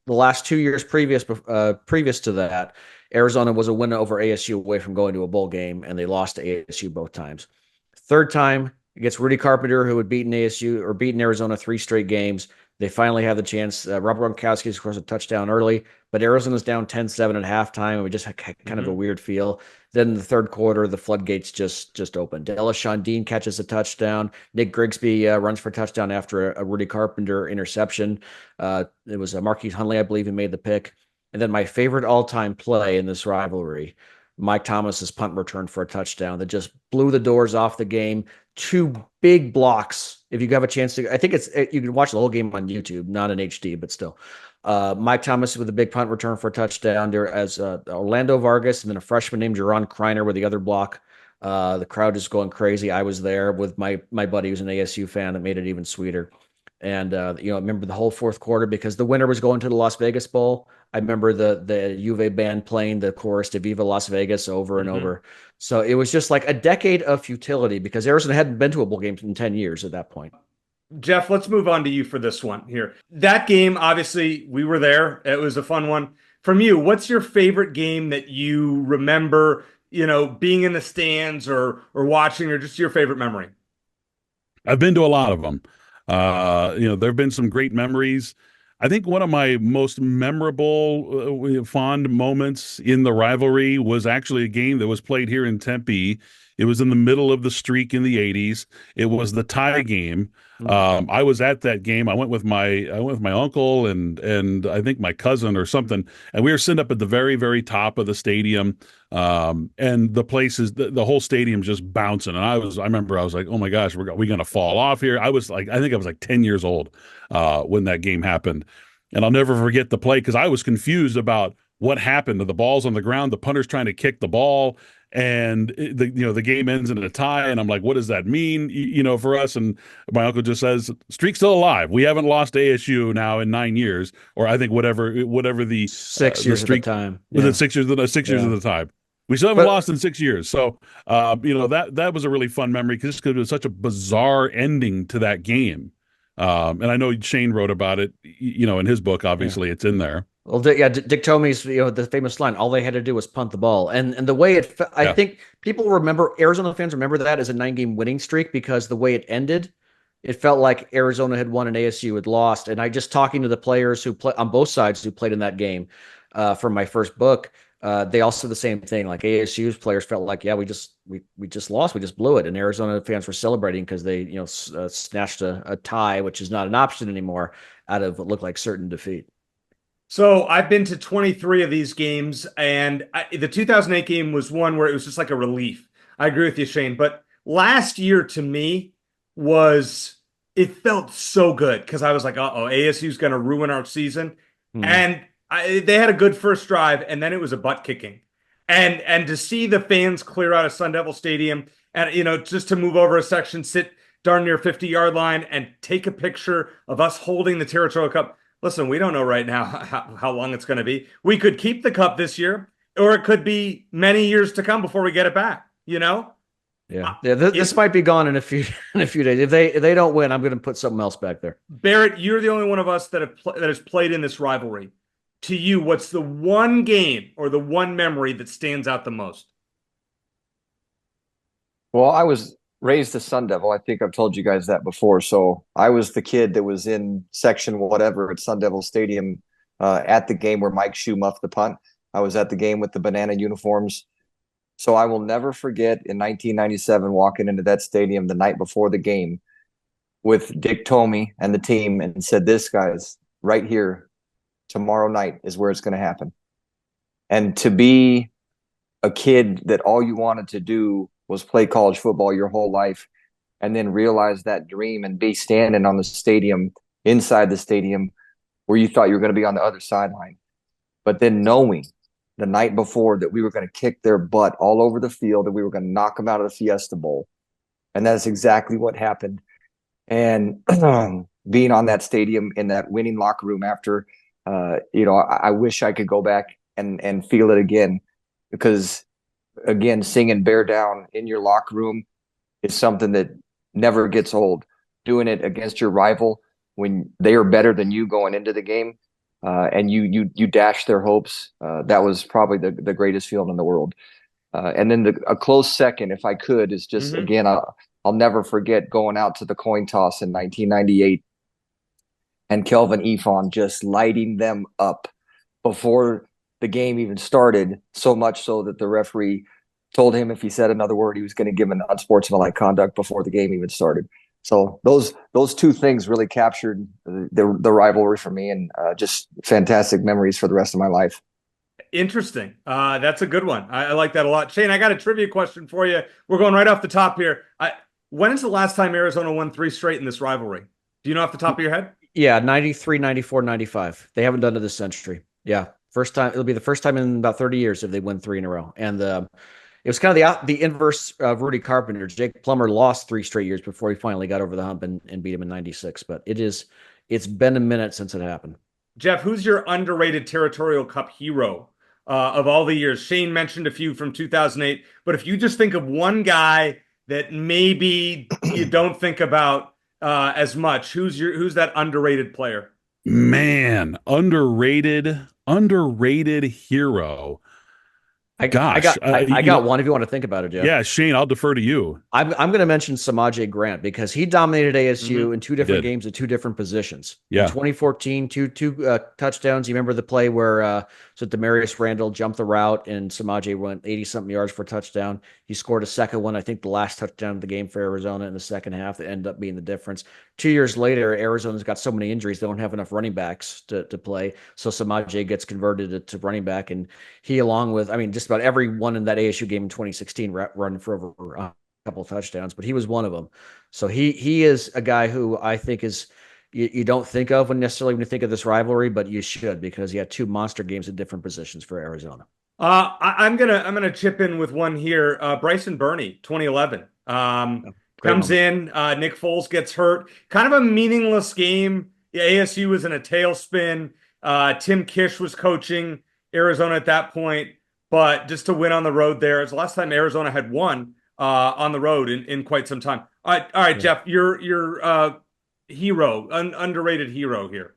the last 2 years previous to that, Arizona was a win over ASU away from going to a bowl game, and they lost to ASU both times. Third time against Rudy Carpenter, who had beaten Arizona 3 straight games. They finally have the chance. Robert Gronkowski scores a touchdown early, but Arizona's down 10-7 at halftime, and we just had kind of a weird feel. Then in the third quarter, the floodgates just opened. Delashawn Dean catches a touchdown. Nick Grigsby runs for a touchdown after a Rudy Carpenter interception. It was Marquise Hunley, I believe, who made the pick. And then my favorite all-time play in this rivalry, Mike Thomas's punt return for a touchdown that just blew the doors off the game. 2 big blocks. If you have a chance to, I think you can watch the whole game on YouTube, not in HD, but still. Mike Thomas with a big punt return for a touchdown there as Orlando Vargas, and then a freshman named Jaron Kreiner with the other block. The crowd is going crazy. I was there with my buddy who's an ASU fan. That made it even sweeter. And I remember the whole fourth quarter because the winner was going to the Las Vegas Bowl. I remember the Juve band playing the chorus to Viva Las Vegas over and over. So it was just like a decade of futility because Arizona hadn't been to a bowl game in 10 years at that point. Jeff, let's move on to you for this one here. That game, obviously, we were there. It was a fun one. From you, what's your favorite game that you remember, being in the stands or watching, or just your favorite memory? I've been to a lot of them. There have been some great memories. I think one of my most memorable, fond moments in the rivalry was actually a game that was played here in Tempe. It was in the middle of the streak in the 80s. It was the tie game. I was at that game. I went with my uncle and I think my cousin or something, and we were sitting up at the very, very top of the stadium. And the place is the whole stadium just bouncing. And I remember I was like, oh my gosh, we going to fall off here. I think I was like 10 years old when that game happened. And I'll never forget the play because I was confused about what happened to the balls on the ground. The punter's trying to kick the ball, and the game ends in a tie. And I'm like, what does that mean? For us. And my uncle just says, streak's still alive. We haven't lost ASU now in 9 years, or I think whatever the 6 years streak, at the time. Was it 6 years? 6 years at the time. We still haven't lost in 6 years. So, that was a really fun memory because it was such a bizarre ending to that game. And I know Shane wrote about it, in his book. Obviously, it's in there. Well, Dick Tomey's, the famous line, all they had to do was punt the ball. And the way I think people remember, Arizona fans remember that as a 9-game winning streak because the way it ended, it felt like Arizona had won and ASU had lost. And I just talking to the players who play on both sides who played in that game from my first book, they all said the same thing. Like ASU's players felt like, we just lost, we just blew it. And Arizona fans were celebrating because they, snatched a tie, which is not an option anymore, out of what looked like certain defeat. So I've been to 23 of these games, and the 2008 game was one where it was just like a relief. I agree with you, Shane. But last year to me it felt so good because I was like, ASU's going to ruin our season. And they had a good first drive, and then it was a butt kicking. And to see the fans clear out of Sun Devil Stadium and, just to move over a section, sit darn near 50-yard line and take a picture of us holding the Territorial Cup. Listen, we don't know right now how long it's going to be. We could keep the cup this year, or it could be many years to come before we get it back. Yeah. This might be gone in a few days. If they don't win, I'm going to put something else back there. Barrett, you're the only one of us that has played in this rivalry. To you, what's the one game or the one memory that stands out the most? Well, I was raised a Sun Devil. I think I've told you guys that before. So I was the kid that was in section whatever at Sun Devil Stadium at the game where Mike Shue muffed the punt. I was at the game with the banana uniforms. So I will never forget in 1997 walking into that stadium the night before the game with Dick Tomey and the team and said, this, guys, right here, tomorrow night is where it's going to happen. And to be a kid that all you wanted to do was play college football your whole life, and then realize that dream and be standing on the stadium, inside the stadium, where you thought you were going to be on the other sideline. But then knowing the night before that we were going to kick their butt all over the field and we were going to knock them out of the Fiesta Bowl. And that's exactly what happened. And being on that stadium in that winning locker room after, I wish I could go back and feel it again, because again, singing Bear Down in your locker room is something that never gets old. Doing it against your rival when they are better than you going into the game, and you dash their hopes. That was probably the greatest feeling in the world. And then a close second, if I could, is just again, I'll never forget going out to the coin toss in 1998 and Kelvin Efon just lighting them up before the game even started, so much so that the referee told him if he said another word, he was going to give him unsportsmanlike conduct before the game even started. So those two things really captured the rivalry for me, and just fantastic memories for the rest of my life. Interesting. That's a good one. I like that a lot. Shane, I got a trivia question for you. We're going right off the top here. When is the last time Arizona won 3 straight in this rivalry? Do you know off the top of your head? Yeah, 93, 94, 95. They haven't done it this century. Yeah, first time. It'll be the first time in about 30 years if they win 3 in a row. And it was kind of the inverse of Rudy Carpenter. Jake Plummer lost 3 straight years before he finally got over the hump and beat him in 96. But it's been a minute since it happened. Jeff, who's your underrated Territorial Cup hero of all the years? Shane mentioned a few from 2008, but if you just think of one guy that maybe you don't think about as much, who's that underrated player? Man, underrated hero. I got one if you want to think about it, Jeff. Yeah, Shane, I'll defer to you. I'm going to mention Samaje Grant because he dominated ASU in 2 different games at 2 different positions. Yeah. In 2014, two touchdowns. You remember the play where Demarius Randall jumped the route and Samaje went 80-something yards for a touchdown. He scored a second one, I think the last touchdown of the game for Arizona in the second half that ended up being the difference. 2 years later, Arizona's got so many injuries, they don't have enough running backs to play. So Samaje gets converted to running back, and he, along with, just about everyone in that ASU game in 2016 run for over a couple of touchdowns, but he was one of them. So he is a guy who I think is you don't think of when you think of this rivalry, but you should, because he had 2 monster games at different positions for Arizona. I'm gonna chip in with one here. Bryson Burney, 2011, comes in. Nick Foles gets hurt. Kind of a meaningless game. ASU was in a tailspin. Tim Kish was coaching Arizona at that point. But just to win on the road there, it's the last time Arizona had won on the road in quite some time. All right, yeah. Jeff, your hero, underrated hero here.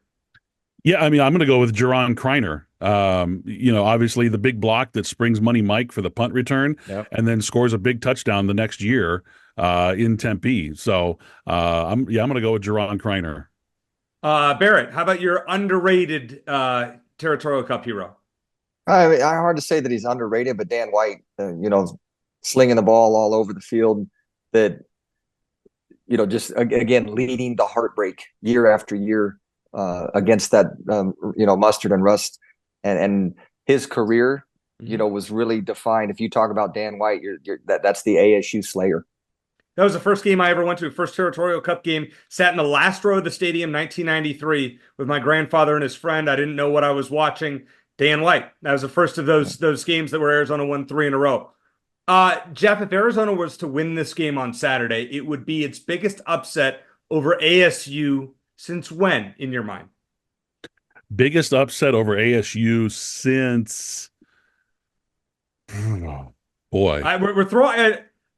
Yeah, I'm going to go with Jaron Kreiner. Obviously the big block that springs Money Mike for the punt return, and then scores a big touchdown the next year in Tempe. So I'm going to go with Jaron Kreiner. Barrett, how about your underrated Territorial Cup hero? Hard to say that he's underrated, but Dan White, slinging the ball all over the field, that, just again, leading the heartbreak year after year against that, mustard and rust, and his career, was really defined. If you talk about Dan White, that's the ASU slayer. That was the first game I ever went to, first Territorial Cup game. Sat in the last row of the stadium, 1993, with my grandfather and his friend. I didn't know what I was watching. Dan White. That was the first of those games that where Arizona won 3 in a row. Jeff, if Arizona was to win this game on Saturday, it would be its biggest upset over ASU since when, in your mind? Biggest upset over ASU since... Oh, boy. We're throwing...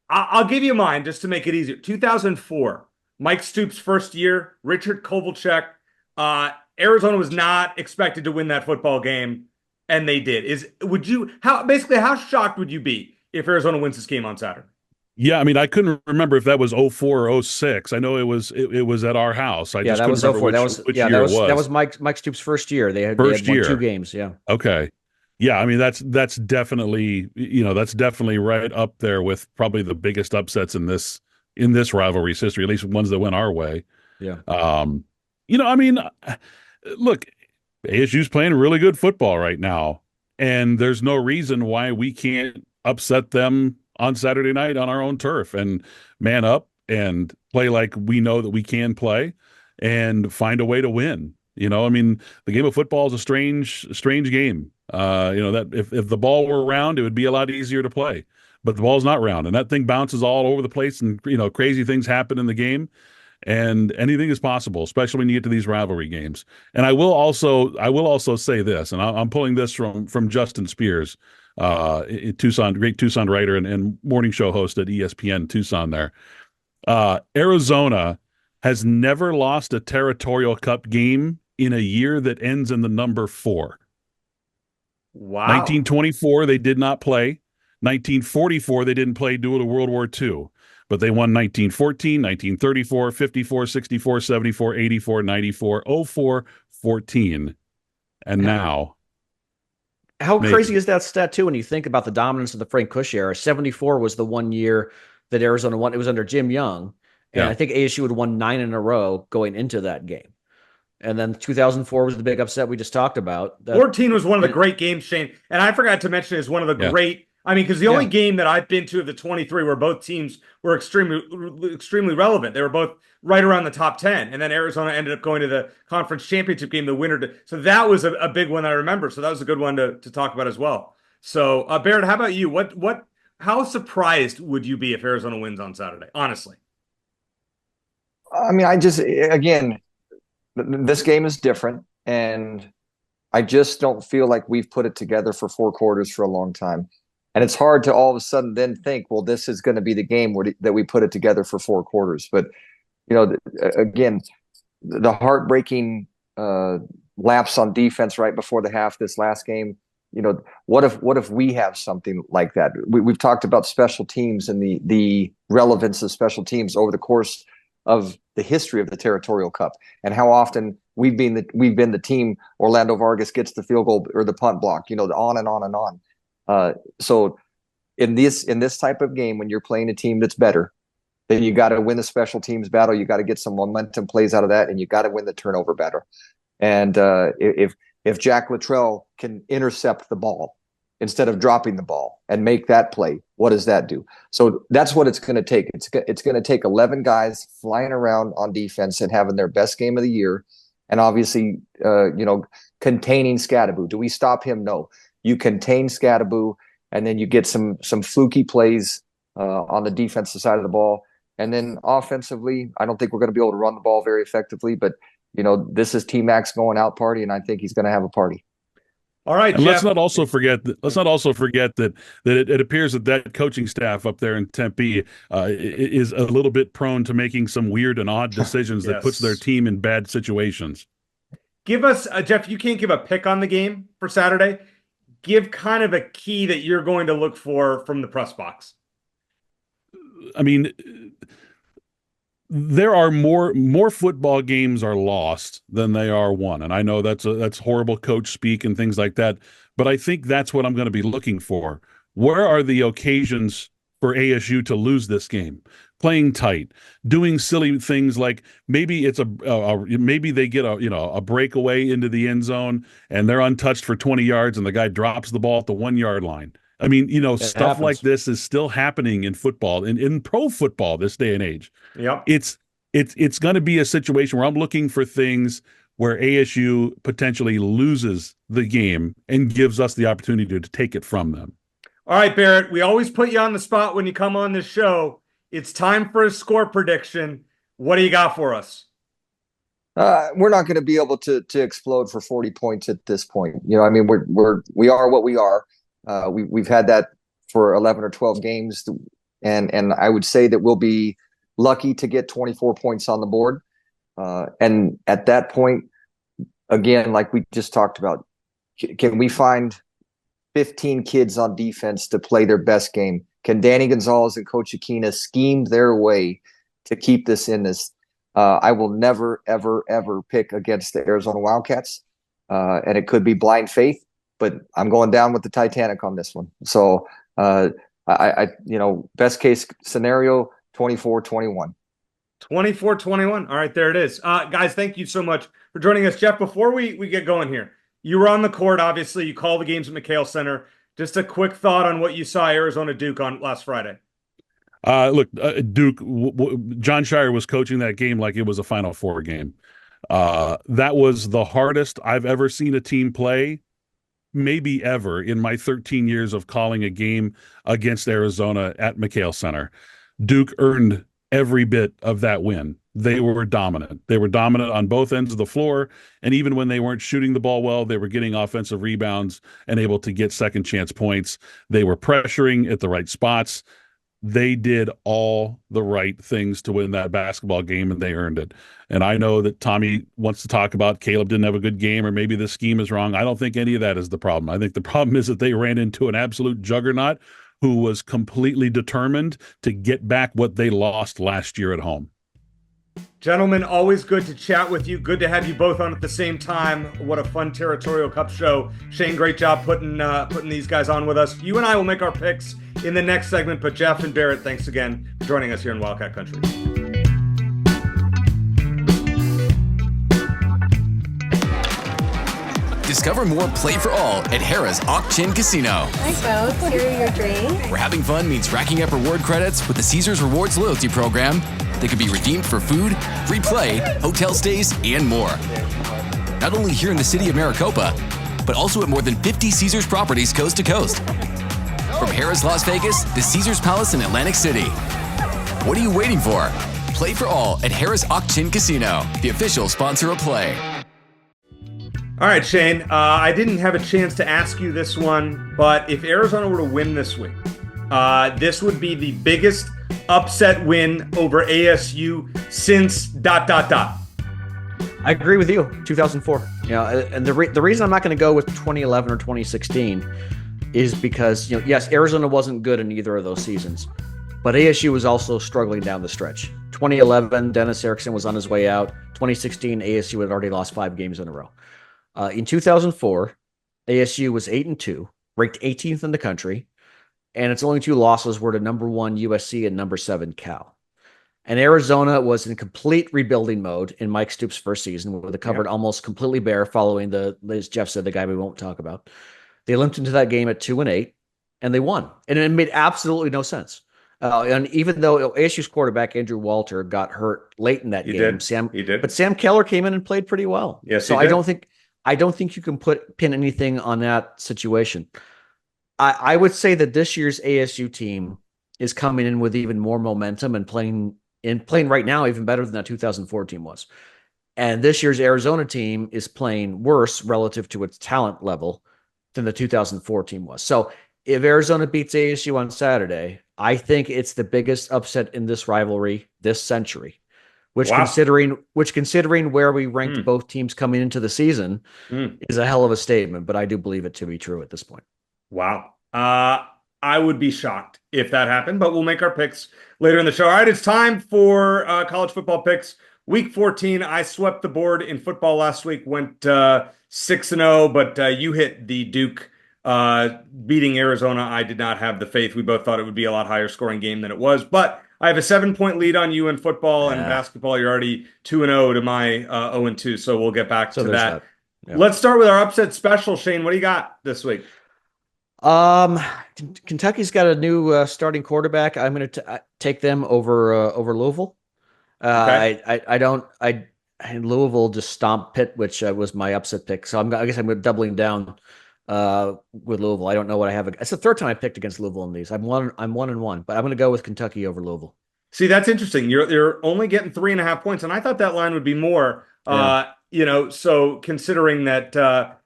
I'll give you mine just to make it easier. 2004, Mike Stoops' first year, Richard Kovalchuk. Arizona was not expected to win that football game, and they did. How shocked would you be if Arizona wins this game on Saturday? Yeah, I couldn't remember if that was 04 or 06. I know it was at our house. I just that was 04. Which year it was. That was Mike Stoops' first year. They had won 2 games. Yeah. Okay. Yeah, I mean that's definitely that's definitely right up there with probably the biggest upsets in this rivalry's history, at least ones that went our way. Yeah. Um, I mean, look, ASU's playing really good football right now, and there's no reason why we can't upset them on Saturday night on our own turf and man up and play like we know that we can play and find a way to win. I mean, the game of football is a strange game. That if the ball were round, it would be a lot easier to play. But the ball's not round, and that thing bounces all over the place, and crazy things happen in the game, and anything is possible, especially when you get to these rivalry games. And I will also say this, and I'm pulling this from Justin Spears, Tucson, great Tucson writer and morning show host at ESPN Tucson. There, Arizona has never lost a Territorial Cup game in a year that ends in the number 4. Wow. 1924, they did not play. 1944, they didn't play due to World War II. But they won 1914, 1934, 54, 64, 74, 84, 94, 04, 14. And now. How crazy is that stat, too, when you think about the dominance of the Frank Cush era? 74 was the one year that Arizona won. It was under Jim Young. And I think ASU had won 9 in a row going into that game. And then 2004 was the big upset we just talked about. 14 was one of the great games, Shane. And I forgot to mention is one of the great. I mean, because the only game that I've been to of the 23 where both teams were extremely relevant. They were both right around the top 10. And then Arizona ended up going to the conference championship game, the winner. So that was a big one I remember. So that was a good one to talk about as well. So Barrett, how about you? How surprised would you be if Arizona wins on Saturday? Honestly. I mean, again, this game is different, and I just don't feel like we've put it together for 4 quarters for a long time. And it's hard to all of a sudden then think, well, this is going to be the game that we put it together for 4 quarters. But, again, the heartbreaking lapse on defense right before the half this last game, what if we have something like that? We've talked about special teams and the relevance of special teams over the course of the history of the Territorial Cup, and how often we've been the team Orlando Vargas gets the field goal or the punt block, on and on and on. So in this type of game, when you're playing a team that's better, then you got to win the special teams battle. You got to get some momentum plays out of that, and you got to win the turnover battle. And if Jack Luttrell can intercept the ball instead of dropping the ball and make that play, what does that do? So that's what it's going to take. It's going to take 11 guys flying around on defense and having their best game of the year. And obviously, containing Scadaboo. Do we stop him? No. You contain Scadaboo, and then you get some fluky plays on the defensive side of the ball. And then offensively, I don't think we're going to be able to run the ball very effectively, but this is T-Mac's going out party, and I think he's going to have a party. All right, and Jeff. let's not also forget that it appears that coaching staff up there in Tempe is a little bit prone to making some weird and odd decisions that puts their team in bad situations. Give us, Jeff, you can't give a pick on the game for Saturday. Give kind of a key that you're going to look for from the press box. I mean, there are more football games are lost than they are won. And I know that's horrible coach speak and things like that, but I think that's what I'm going to be looking for. Where are the occasions for ASU to lose this game? Playing tight, doing silly things like maybe it's maybe they get a breakaway into the end zone and they're untouched for 20 yards and the guy drops the ball at the 1 yard line. I mean, stuff happens. Like this is still happening in football, in pro football this day and age. Yep. It's going to be a situation where I'm looking for things where ASU potentially loses the game and gives us the opportunity to take it from them. All right, Barrett, we always put you on the spot when you come on this show. It's time for a score prediction. What do you got for us? We're not going to be able to explode for 40 points at this point. We are what we are. We've had that for 11 or 12 games, and I would say that we'll be lucky to get 24 points on the board. And at that point, again, like we just talked about, can we find 15 kids on defense to play their best game? Can Danny Gonzalez and Coach Aquina scheme their way to keep this in this? I will never, ever, ever pick against the Arizona Wildcats. And it could be blind faith, but I'm going down with the Titanic on this one. So best case scenario, 24-21. 24-21. All right, there it is. Guys, thank you so much for joining us. Jeff, before we get going here, you were on the court, obviously. You call the games at McHale Center. Just a quick thought on what you saw Arizona Duke on last Friday. Duke, John Shire was coaching that game like it was a Final Four game. That was the hardest I've ever seen a team play, maybe ever, in my 13 years of calling a game against Arizona at McHale Center. Duke earned every bit of that win. They were dominant. They were dominant on both ends of the floor, and even when they weren't shooting the ball well, they were getting offensive rebounds and able to get second chance points. They were pressuring at the right spots. They did all the right things to win that basketball game, and they earned it. And I know that Tommy wants to talk about Caleb didn't have a good game, or maybe the scheme is wrong. I don't think any of that is the problem. I think the problem is that they ran into an absolute juggernaut who was completely determined to get back what they lost last year at home. Gentlemen, always good to chat with you. Good to have you both on at the same time. What a fun Territorial Cup show. Shane, great job putting these guys on with us. You and I will make our picks in the next segment, but Jeff and Barrett, thanks again for joining us here in Wildcat Country. Discover more Play for All at Harrah's Auction Casino. Hi folks, here are your drinks. Where having fun means racking up reward credits with the Caesars Rewards loyalty program that can be redeemed for food, free play, hotel stays, and more. Not only here in the city of Maricopa, but also at more than 50 Caesars properties coast to coast. From Harrah's Las Vegas to Caesars Palace in Atlantic City. What are you waiting for? Play for All at Harrah's Auction Casino, the official sponsor of Play. All right, Shane, I didn't have a chance to ask you this one, but if Arizona were to win this week, this would be the biggest upset win over ASU since ... I agree with you. 2004. And the reason I'm not going to go with 2011 or 2016 is because, yes, Arizona wasn't good in either of those seasons, but ASU was also struggling down the stretch. 2011, Dennis Erickson was on his way out. 2016, ASU had already lost 5 games in a row. In 2004, ASU was 8-2, ranked 18th in the country, and its only 2 losses were to number 1 USC and number 7 Cal. And Arizona was in complete rebuilding mode in Mike Stoops' first season, with the cupboard almost completely bare following as Jeff said, the guy we won't talk about. They limped into that game at 2-8, and they won. And it made absolutely no sense. And even though ASU's quarterback, Andrew Walter, got hurt late in that game, He did. But Sam Keller came in and played pretty well. Yes, so he did. I don't think you can pin anything on that situation. I would say that this year's ASU team is coming in with even more momentum and playing right now even better than that 2004 team was. And this year's Arizona team is playing worse relative to its talent level than the 2004 team was. So if Arizona beats ASU on Saturday, I think it's the biggest upset in this rivalry this century. Which considering where we ranked both teams coming into the season is a hell of a statement, but I do believe it to be true at this point. Wow. I would be shocked if that happened, but we'll make our picks later in the show. All right, it's time for college football picks. Week 14, I swept the board in football last week, went 6-0, but you hit the Duke beating Arizona. I did not have the faith. We both thought it would be a lot higher scoring game than it was, but I have a 7-point lead on you in football and basketball. You're already 2-0 to my 0-2, so we'll get back to that. Yeah. Let's start with our upset special. Shane, what do you got this week? Kentucky's got a new starting quarterback. I'm going to take them over Louisville. Okay. Louisville just stomped Pitt, which was my upset pick. So I guess I'm doubling down with Louisville. I don't know what I have. It's the third time I picked against Louisville in these. I'm 1-1, but I'm going to go with Kentucky over Louisville. See, that's interesting. You're only getting 3.5 points, and I thought that line would be more. So considering that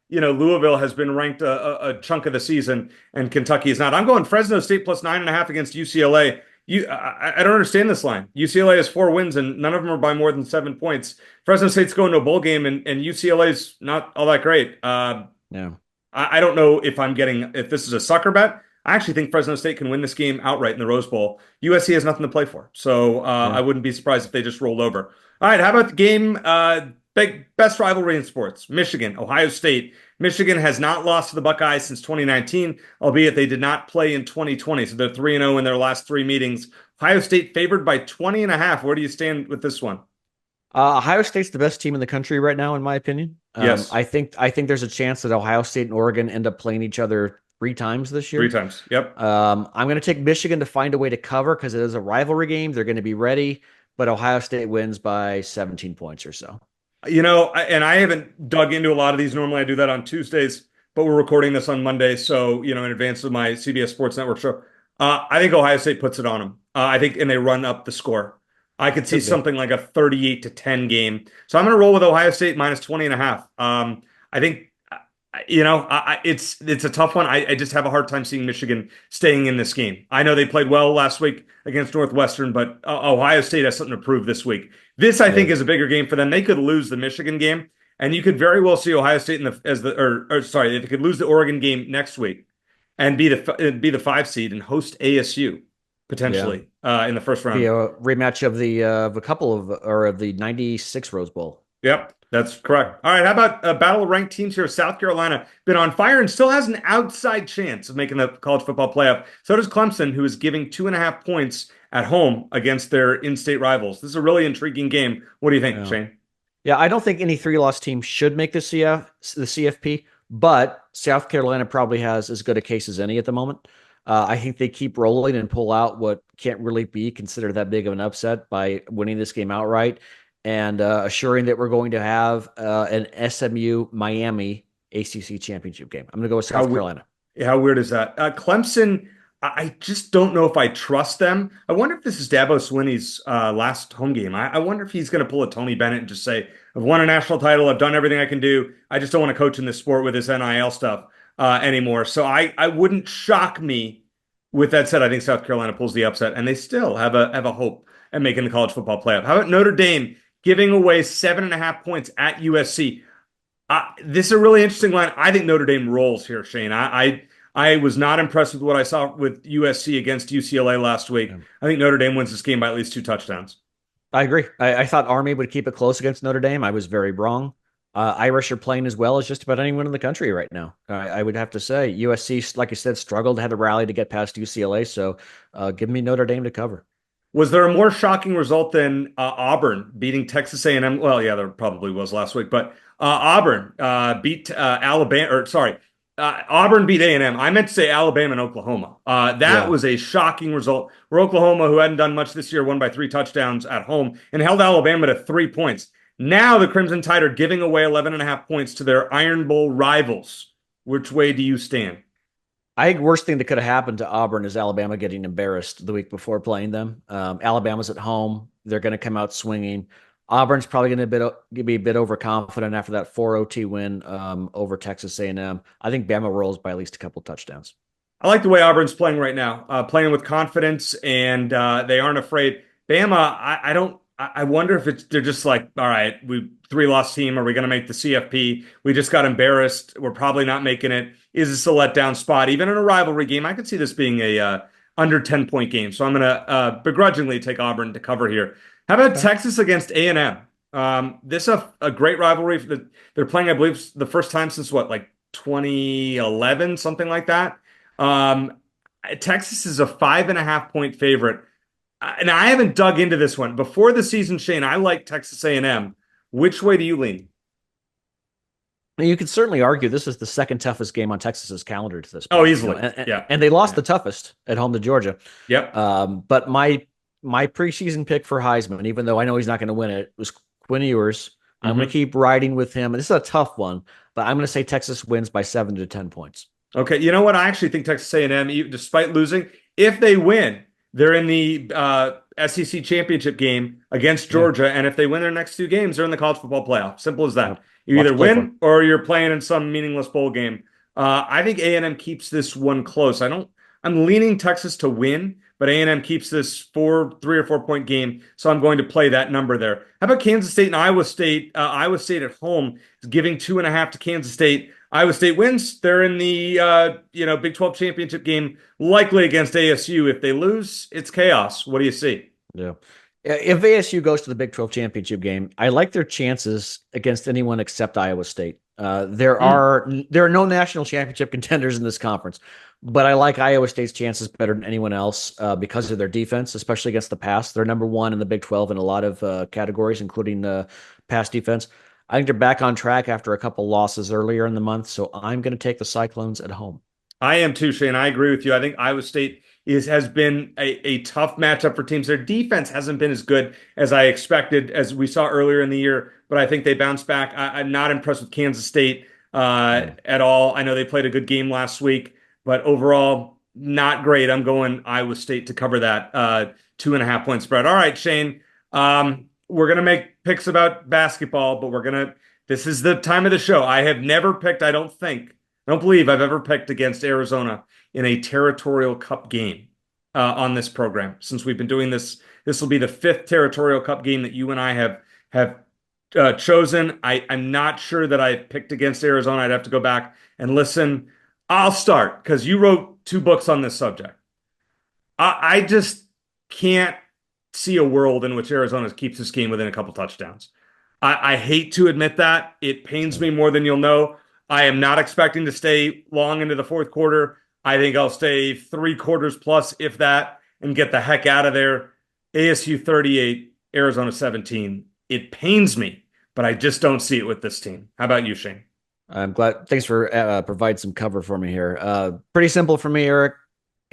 Louisville has been ranked a chunk of the season and Kentucky is not. I'm going Fresno State plus 9.5 against UCLA. I don't understand this line. UCLA has 4 wins and none of them are by more than 7 points. Fresno State's going to a bowl game and UCLA's not all that great. I don't know if this is a sucker bet. I actually think Fresno State can win this game outright in the Rose Bowl. USC has nothing to play for. So I wouldn't be surprised if they just rolled over. All right, how about the game best rivalry in sports. Michigan, Ohio State. Michigan has not lost to the Buckeyes since 2019, albeit they did not play in 2020. So they're 3-0 in their last 3 meetings. Ohio State favored by 20.5. Where do you stand with this one? Ohio State's the best team in the country right now, in my opinion. Yes. I think there's a chance that Ohio State and Oregon end up playing each other 3 times this year. 3 times. Yep. I'm going to take Michigan to find a way to cover because it is a rivalry game. They're going to be ready, but Ohio State wins by 17 points or so. And I haven't dug into a lot of these. Normally I do that on Tuesdays, but we're recording this on Monday. So, in advance of my CBS Sports Network show, I think Ohio State puts it on them. And they run up the score. I could see something like a 38-10 game. So I'm going to roll with Ohio State minus 20.5. I think, it's a tough one. I just have a hard time seeing Michigan staying in this game. I know they played well last week against Northwestern, but Ohio State has something to prove this week. This, I think, is a bigger game for them. They could lose the Michigan game, and you could very well see Ohio State they could lose the Oregon game next week and be the 5 seed and host ASU potentially in the first round. Be a rematch of the 96 Rose Bowl. Yep, that's correct. All right, how about a battle of ranked teams here? South Carolina been on fire and still has an outside chance of making the college football playoff. So does Clemson, who is giving 2.5 points at home against their in-state rivals. This is a really intriguing game. What do you think, Shane? Yeah, I don't think any 3-loss team should make the CFP, but South Carolina probably has as good a case as any at the moment. I think they keep rolling and pull out what can't really be considered that big of an upset by winning this game outright and assuring that we're going to have an SMU-Miami ACC championship game. I'm going to go with South Carolina. How weird is that? Clemson, I just don't know if I trust them. I wonder if this is Dabo Swinney's last home game. I wonder if he's going to pull a Tony Bennett and just say, I've won a national title. I've done everything I can do. I just don't want to coach in this sport with this NIL stuff anymore. So I wouldn't shock me. With that said, I think South Carolina pulls the upset, and they still have a hope at making the college football playoff. How about Notre Dame giving away 7.5 points at USC? This is a really interesting line. I think Notre Dame rolls here, Shane. I was not impressed with what I saw with USC against UCLA last week. I think Notre Dame wins this game by at least 2 touchdowns. I agree. I thought Army would keep it close against Notre Dame. I was very wrong. Irish are playing as well as just about anyone in the country right now. I would have to say USC, like I said, struggled, had to rally to get past UCLA. So give me Notre Dame to cover. Was there a more shocking result than Auburn beating Texas A&M? Well, yeah, there probably was last week, but Auburn beat Auburn beat A&M. I meant to say Alabama and Oklahoma. That was a shocking result where Oklahoma, who hadn't done much this year, won by 3 touchdowns at home and held Alabama to 3 points. Now the Crimson Tide are giving away 11.5 points to their Iron Bowl rivals. Which way do you stand? I think worst thing that could have happened to Auburn is Alabama getting embarrassed the week before playing them. Alabama's at home. They're going to come out swinging. Auburn's probably going to be a bit overconfident after that 4 OT win over Texas A&M. I think Bama rolls by at least a couple touchdowns. I like the way Auburn's playing right now, playing with confidence, and they aren't afraid. Bama, I wonder if they're just like, all right, we 3-loss team. Are we going to make the CFP? We just got embarrassed. We're probably not making it. Is this a letdown spot? Even in a rivalry game, I could see this being a under 10-point game. So I'm going to begrudgingly take Auburn to cover here. How about Texas against A&M? This is a great rivalry. They're playing, I believe, the first time since 2011, something like that. Texas is a 5.5-point favorite. And I haven't dug into this one. Before the season, Shane, I like Texas A&M. Which way do you lean? You could certainly argue this is the second toughest game on Texas's calendar to this point. Oh, easily. And they lost the toughest at home to Georgia. Yep. But my preseason pick for Heisman, even though I know he's not going to win it, was Quinn Ewers. I'm going to keep riding with him. This is a tough one, but I'm going to say Texas wins by 7 to 10 points. Okay. You know what? I actually think Texas A&M, despite losing, if they win, they're in the SEC championship game against Georgia, and if they win their next 2 games, they're in the college football playoff. Simple as that. You either win or you're playing in some meaningless bowl game. I think A&M keeps this one close. I'm leaning Texas to win, but A&M keeps this 3 or 4 point game, so I'm going to play that number there. How about Kansas State and Iowa State? Iowa State at home is giving 2.5 to Kansas State. Iowa State wins. They're in the Big 12 championship game, likely against ASU. If they lose, it's chaos. What do you see? Yeah. If ASU goes to the Big 12 championship game, I like their chances against anyone except Iowa State. There are no national championship contenders in this conference, but I like Iowa State's chances better than anyone else because of their defense, especially against the pass. They're number one in the Big 12 in a lot of categories, including pass defense. I think they're back on track after a couple losses earlier in the month, so I'm going to take the Cyclones at home. I am too, Shane. I agree with you. I think Iowa State has been a tough matchup for teams. Their defense hasn't been as good as I expected, as we saw earlier in the year, but I think they bounced back. I'm not impressed with Kansas State at all. I know they played a good game last week, but overall, not great. I'm going Iowa State to cover that 2.5 point spread. All right, Shane. We're gonna make picks about basketball, but this is the time of the show. I have never picked, I don't believe I've ever picked against Arizona in a Territorial Cup game on this program. Since we've been doing this, this will be the 5th Territorial Cup game that you and I have chosen. I'm not sure that I picked against Arizona. I'd have to go back and listen. I'll start because you wrote 2 books on this subject. I just can't see a world in which Arizona keeps this game within a couple touchdowns. I hate to admit that. It pains me more than you'll know. I am not expecting to stay long into the 4th quarter. I think I'll stay 3 quarters plus, if that, and get the heck out of there. ASU 38, Arizona 17. It pains me, but I just don't see it with this team. How about you, Shane? I'm glad. Thanks for providing some cover for me here. Pretty simple for me, Eric.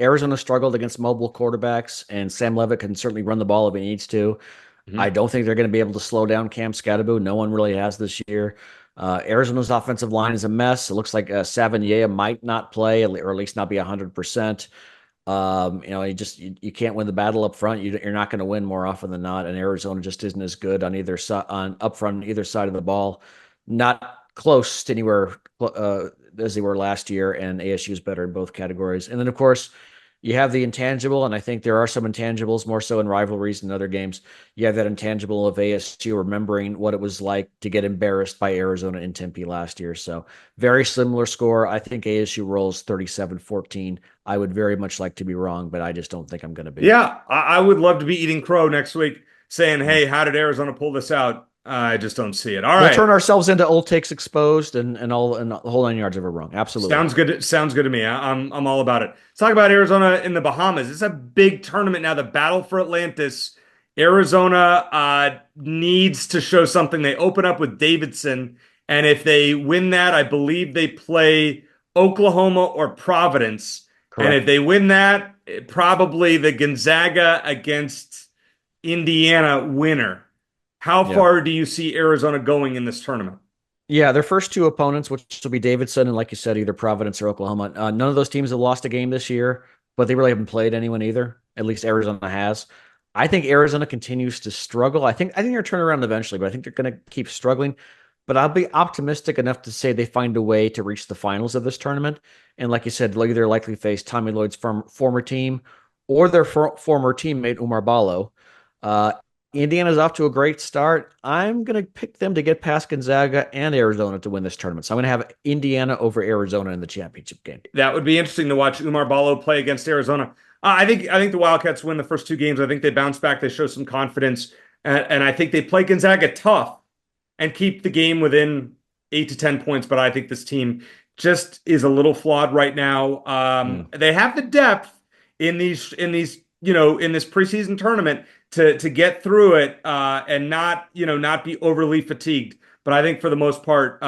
Arizona struggled against mobile quarterbacks, and Sam Levitt can certainly run the ball if he needs to. I don't think they're going to be able to slow down Cam Scatterbo. No one really has this year. Arizona's offensive line is a mess. It looks like Savigny might not play, or at least not be 100%. You can't win the battle up front. You're not going to win more often than not. And Arizona just isn't as good on either side, up front, on either side of the ball. Not close to anywhere as they were last year. And ASU is better in both categories. And then, of course, you have the intangible, and I think there are some intangibles more so in rivalries and other games. You have that intangible of ASU remembering what it was like to get embarrassed by Arizona in Tempe last year. So very similar score. I think ASU rolls 37-14. I would very much like to be wrong, but I just don't think I'm going to be. Yeah, I would love to be eating crow next week saying, hey, how did Arizona pull this out? I just don't see it. All right. We'll turn ourselves into old takes exposed and the whole 9 yards of it wrong. Absolutely. Sounds good to me. I'm all about it. Let's talk about Arizona in the Bahamas. It's a big tournament now. The battle for Atlantis. Arizona needs to show something. They open up with Davidson, and if they win that, I believe they play Oklahoma or Providence. Correct. And if they win that, probably the Gonzaga against Indiana winner. How far do you see Arizona going in this tournament? Yeah, their first 2 opponents, which will be Davidson and, like you said, either Providence or Oklahoma. None of those teams have lost a game this year, but they really haven't played anyone either. At least Arizona has. I think Arizona continues to struggle. I think they're turn around eventually, but I think they're going to keep struggling. But I'll be optimistic enough to say they find a way to reach the finals of this tournament. And like you said, they'll either likely face Tommy Lloyd's former team or their former teammate, Umar Ballo. Indiana's off to a great start. I'm going to pick them to get past Gonzaga and Arizona to win this tournament. So I'm going to have Indiana over Arizona in the championship game. That would be interesting to watch Umar Ballo play against Arizona. I think the Wildcats win the first 2 games. I think they bounce back. They show some confidence. And I think they play Gonzaga tough and keep the game within 8 to 10 points. But I think this team just is a little flawed right now. They have the depth in this preseason tournament to get through it and not be overly fatigued. But I think for the most part,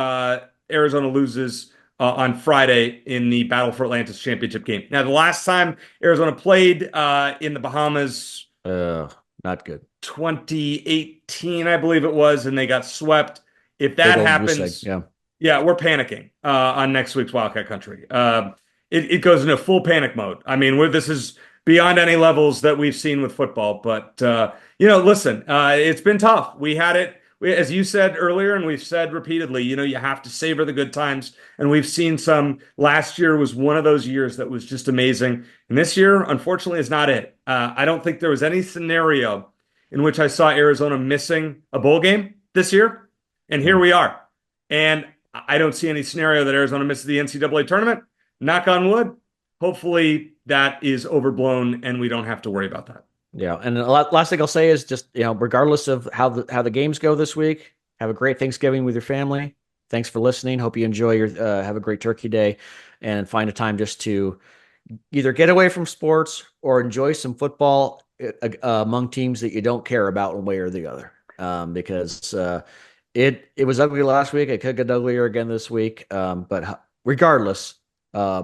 Arizona loses on Friday in the Battle for Atlantis championship game. Now, the last time Arizona played in the Bahamas, not good. 2018, I believe it was, and they got swept. If that happens, yeah, we're panicking on next week's Wildcat Country. It goes into full panic mode. I mean, this is beyond any levels that we've seen with football. But, listen, it's been tough. We had it, as you said earlier, and we've said repeatedly, you have to savor the good times. And we've seen some. Last year was one of those years that was just amazing. And this year, unfortunately, is not it. I don't think there was any scenario in which I saw Arizona missing a bowl game this year. And here we are. And I don't see any scenario that Arizona misses the NCAA tournament. Knock on wood. Hopefully that is overblown and we don't have to worry about that. Yeah, and the last thing I'll say is just, regardless of how the games go this week, have a great Thanksgiving with your family. Thanks for listening. Hope you enjoy your have a great Turkey Day, and find a time just to either get away from sports or enjoy some football among teams that you don't care about one way or the other. Because it was ugly last week. It could get uglier again this week. But regardless,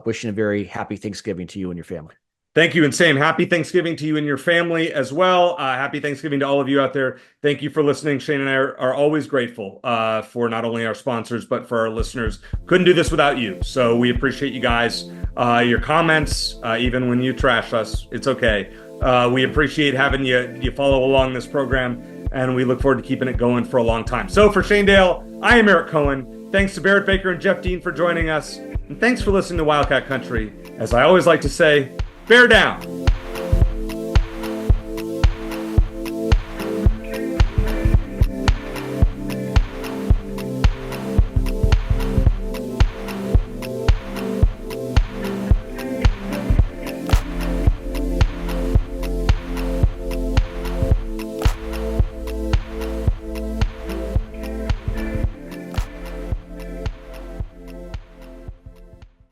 wishing a very happy Thanksgiving to you and your family. Thank you, and same. Happy Thanksgiving to you and your family as well. Happy Thanksgiving to all of you out there. Thank you for listening. Shane and I are always grateful for not only our sponsors, but for our listeners. Couldn't do this without you. So we appreciate you guys, your comments, even when you trash us. It's okay. We appreciate having you follow along this program, and we look forward to keeping it going for a long time. So for Shane Dale, I am Eric Cohen. Thanks to Barrett Baker and Jeff Dean for joining us. And thanks for listening to Wildcat Country. As I always like to say, bear down.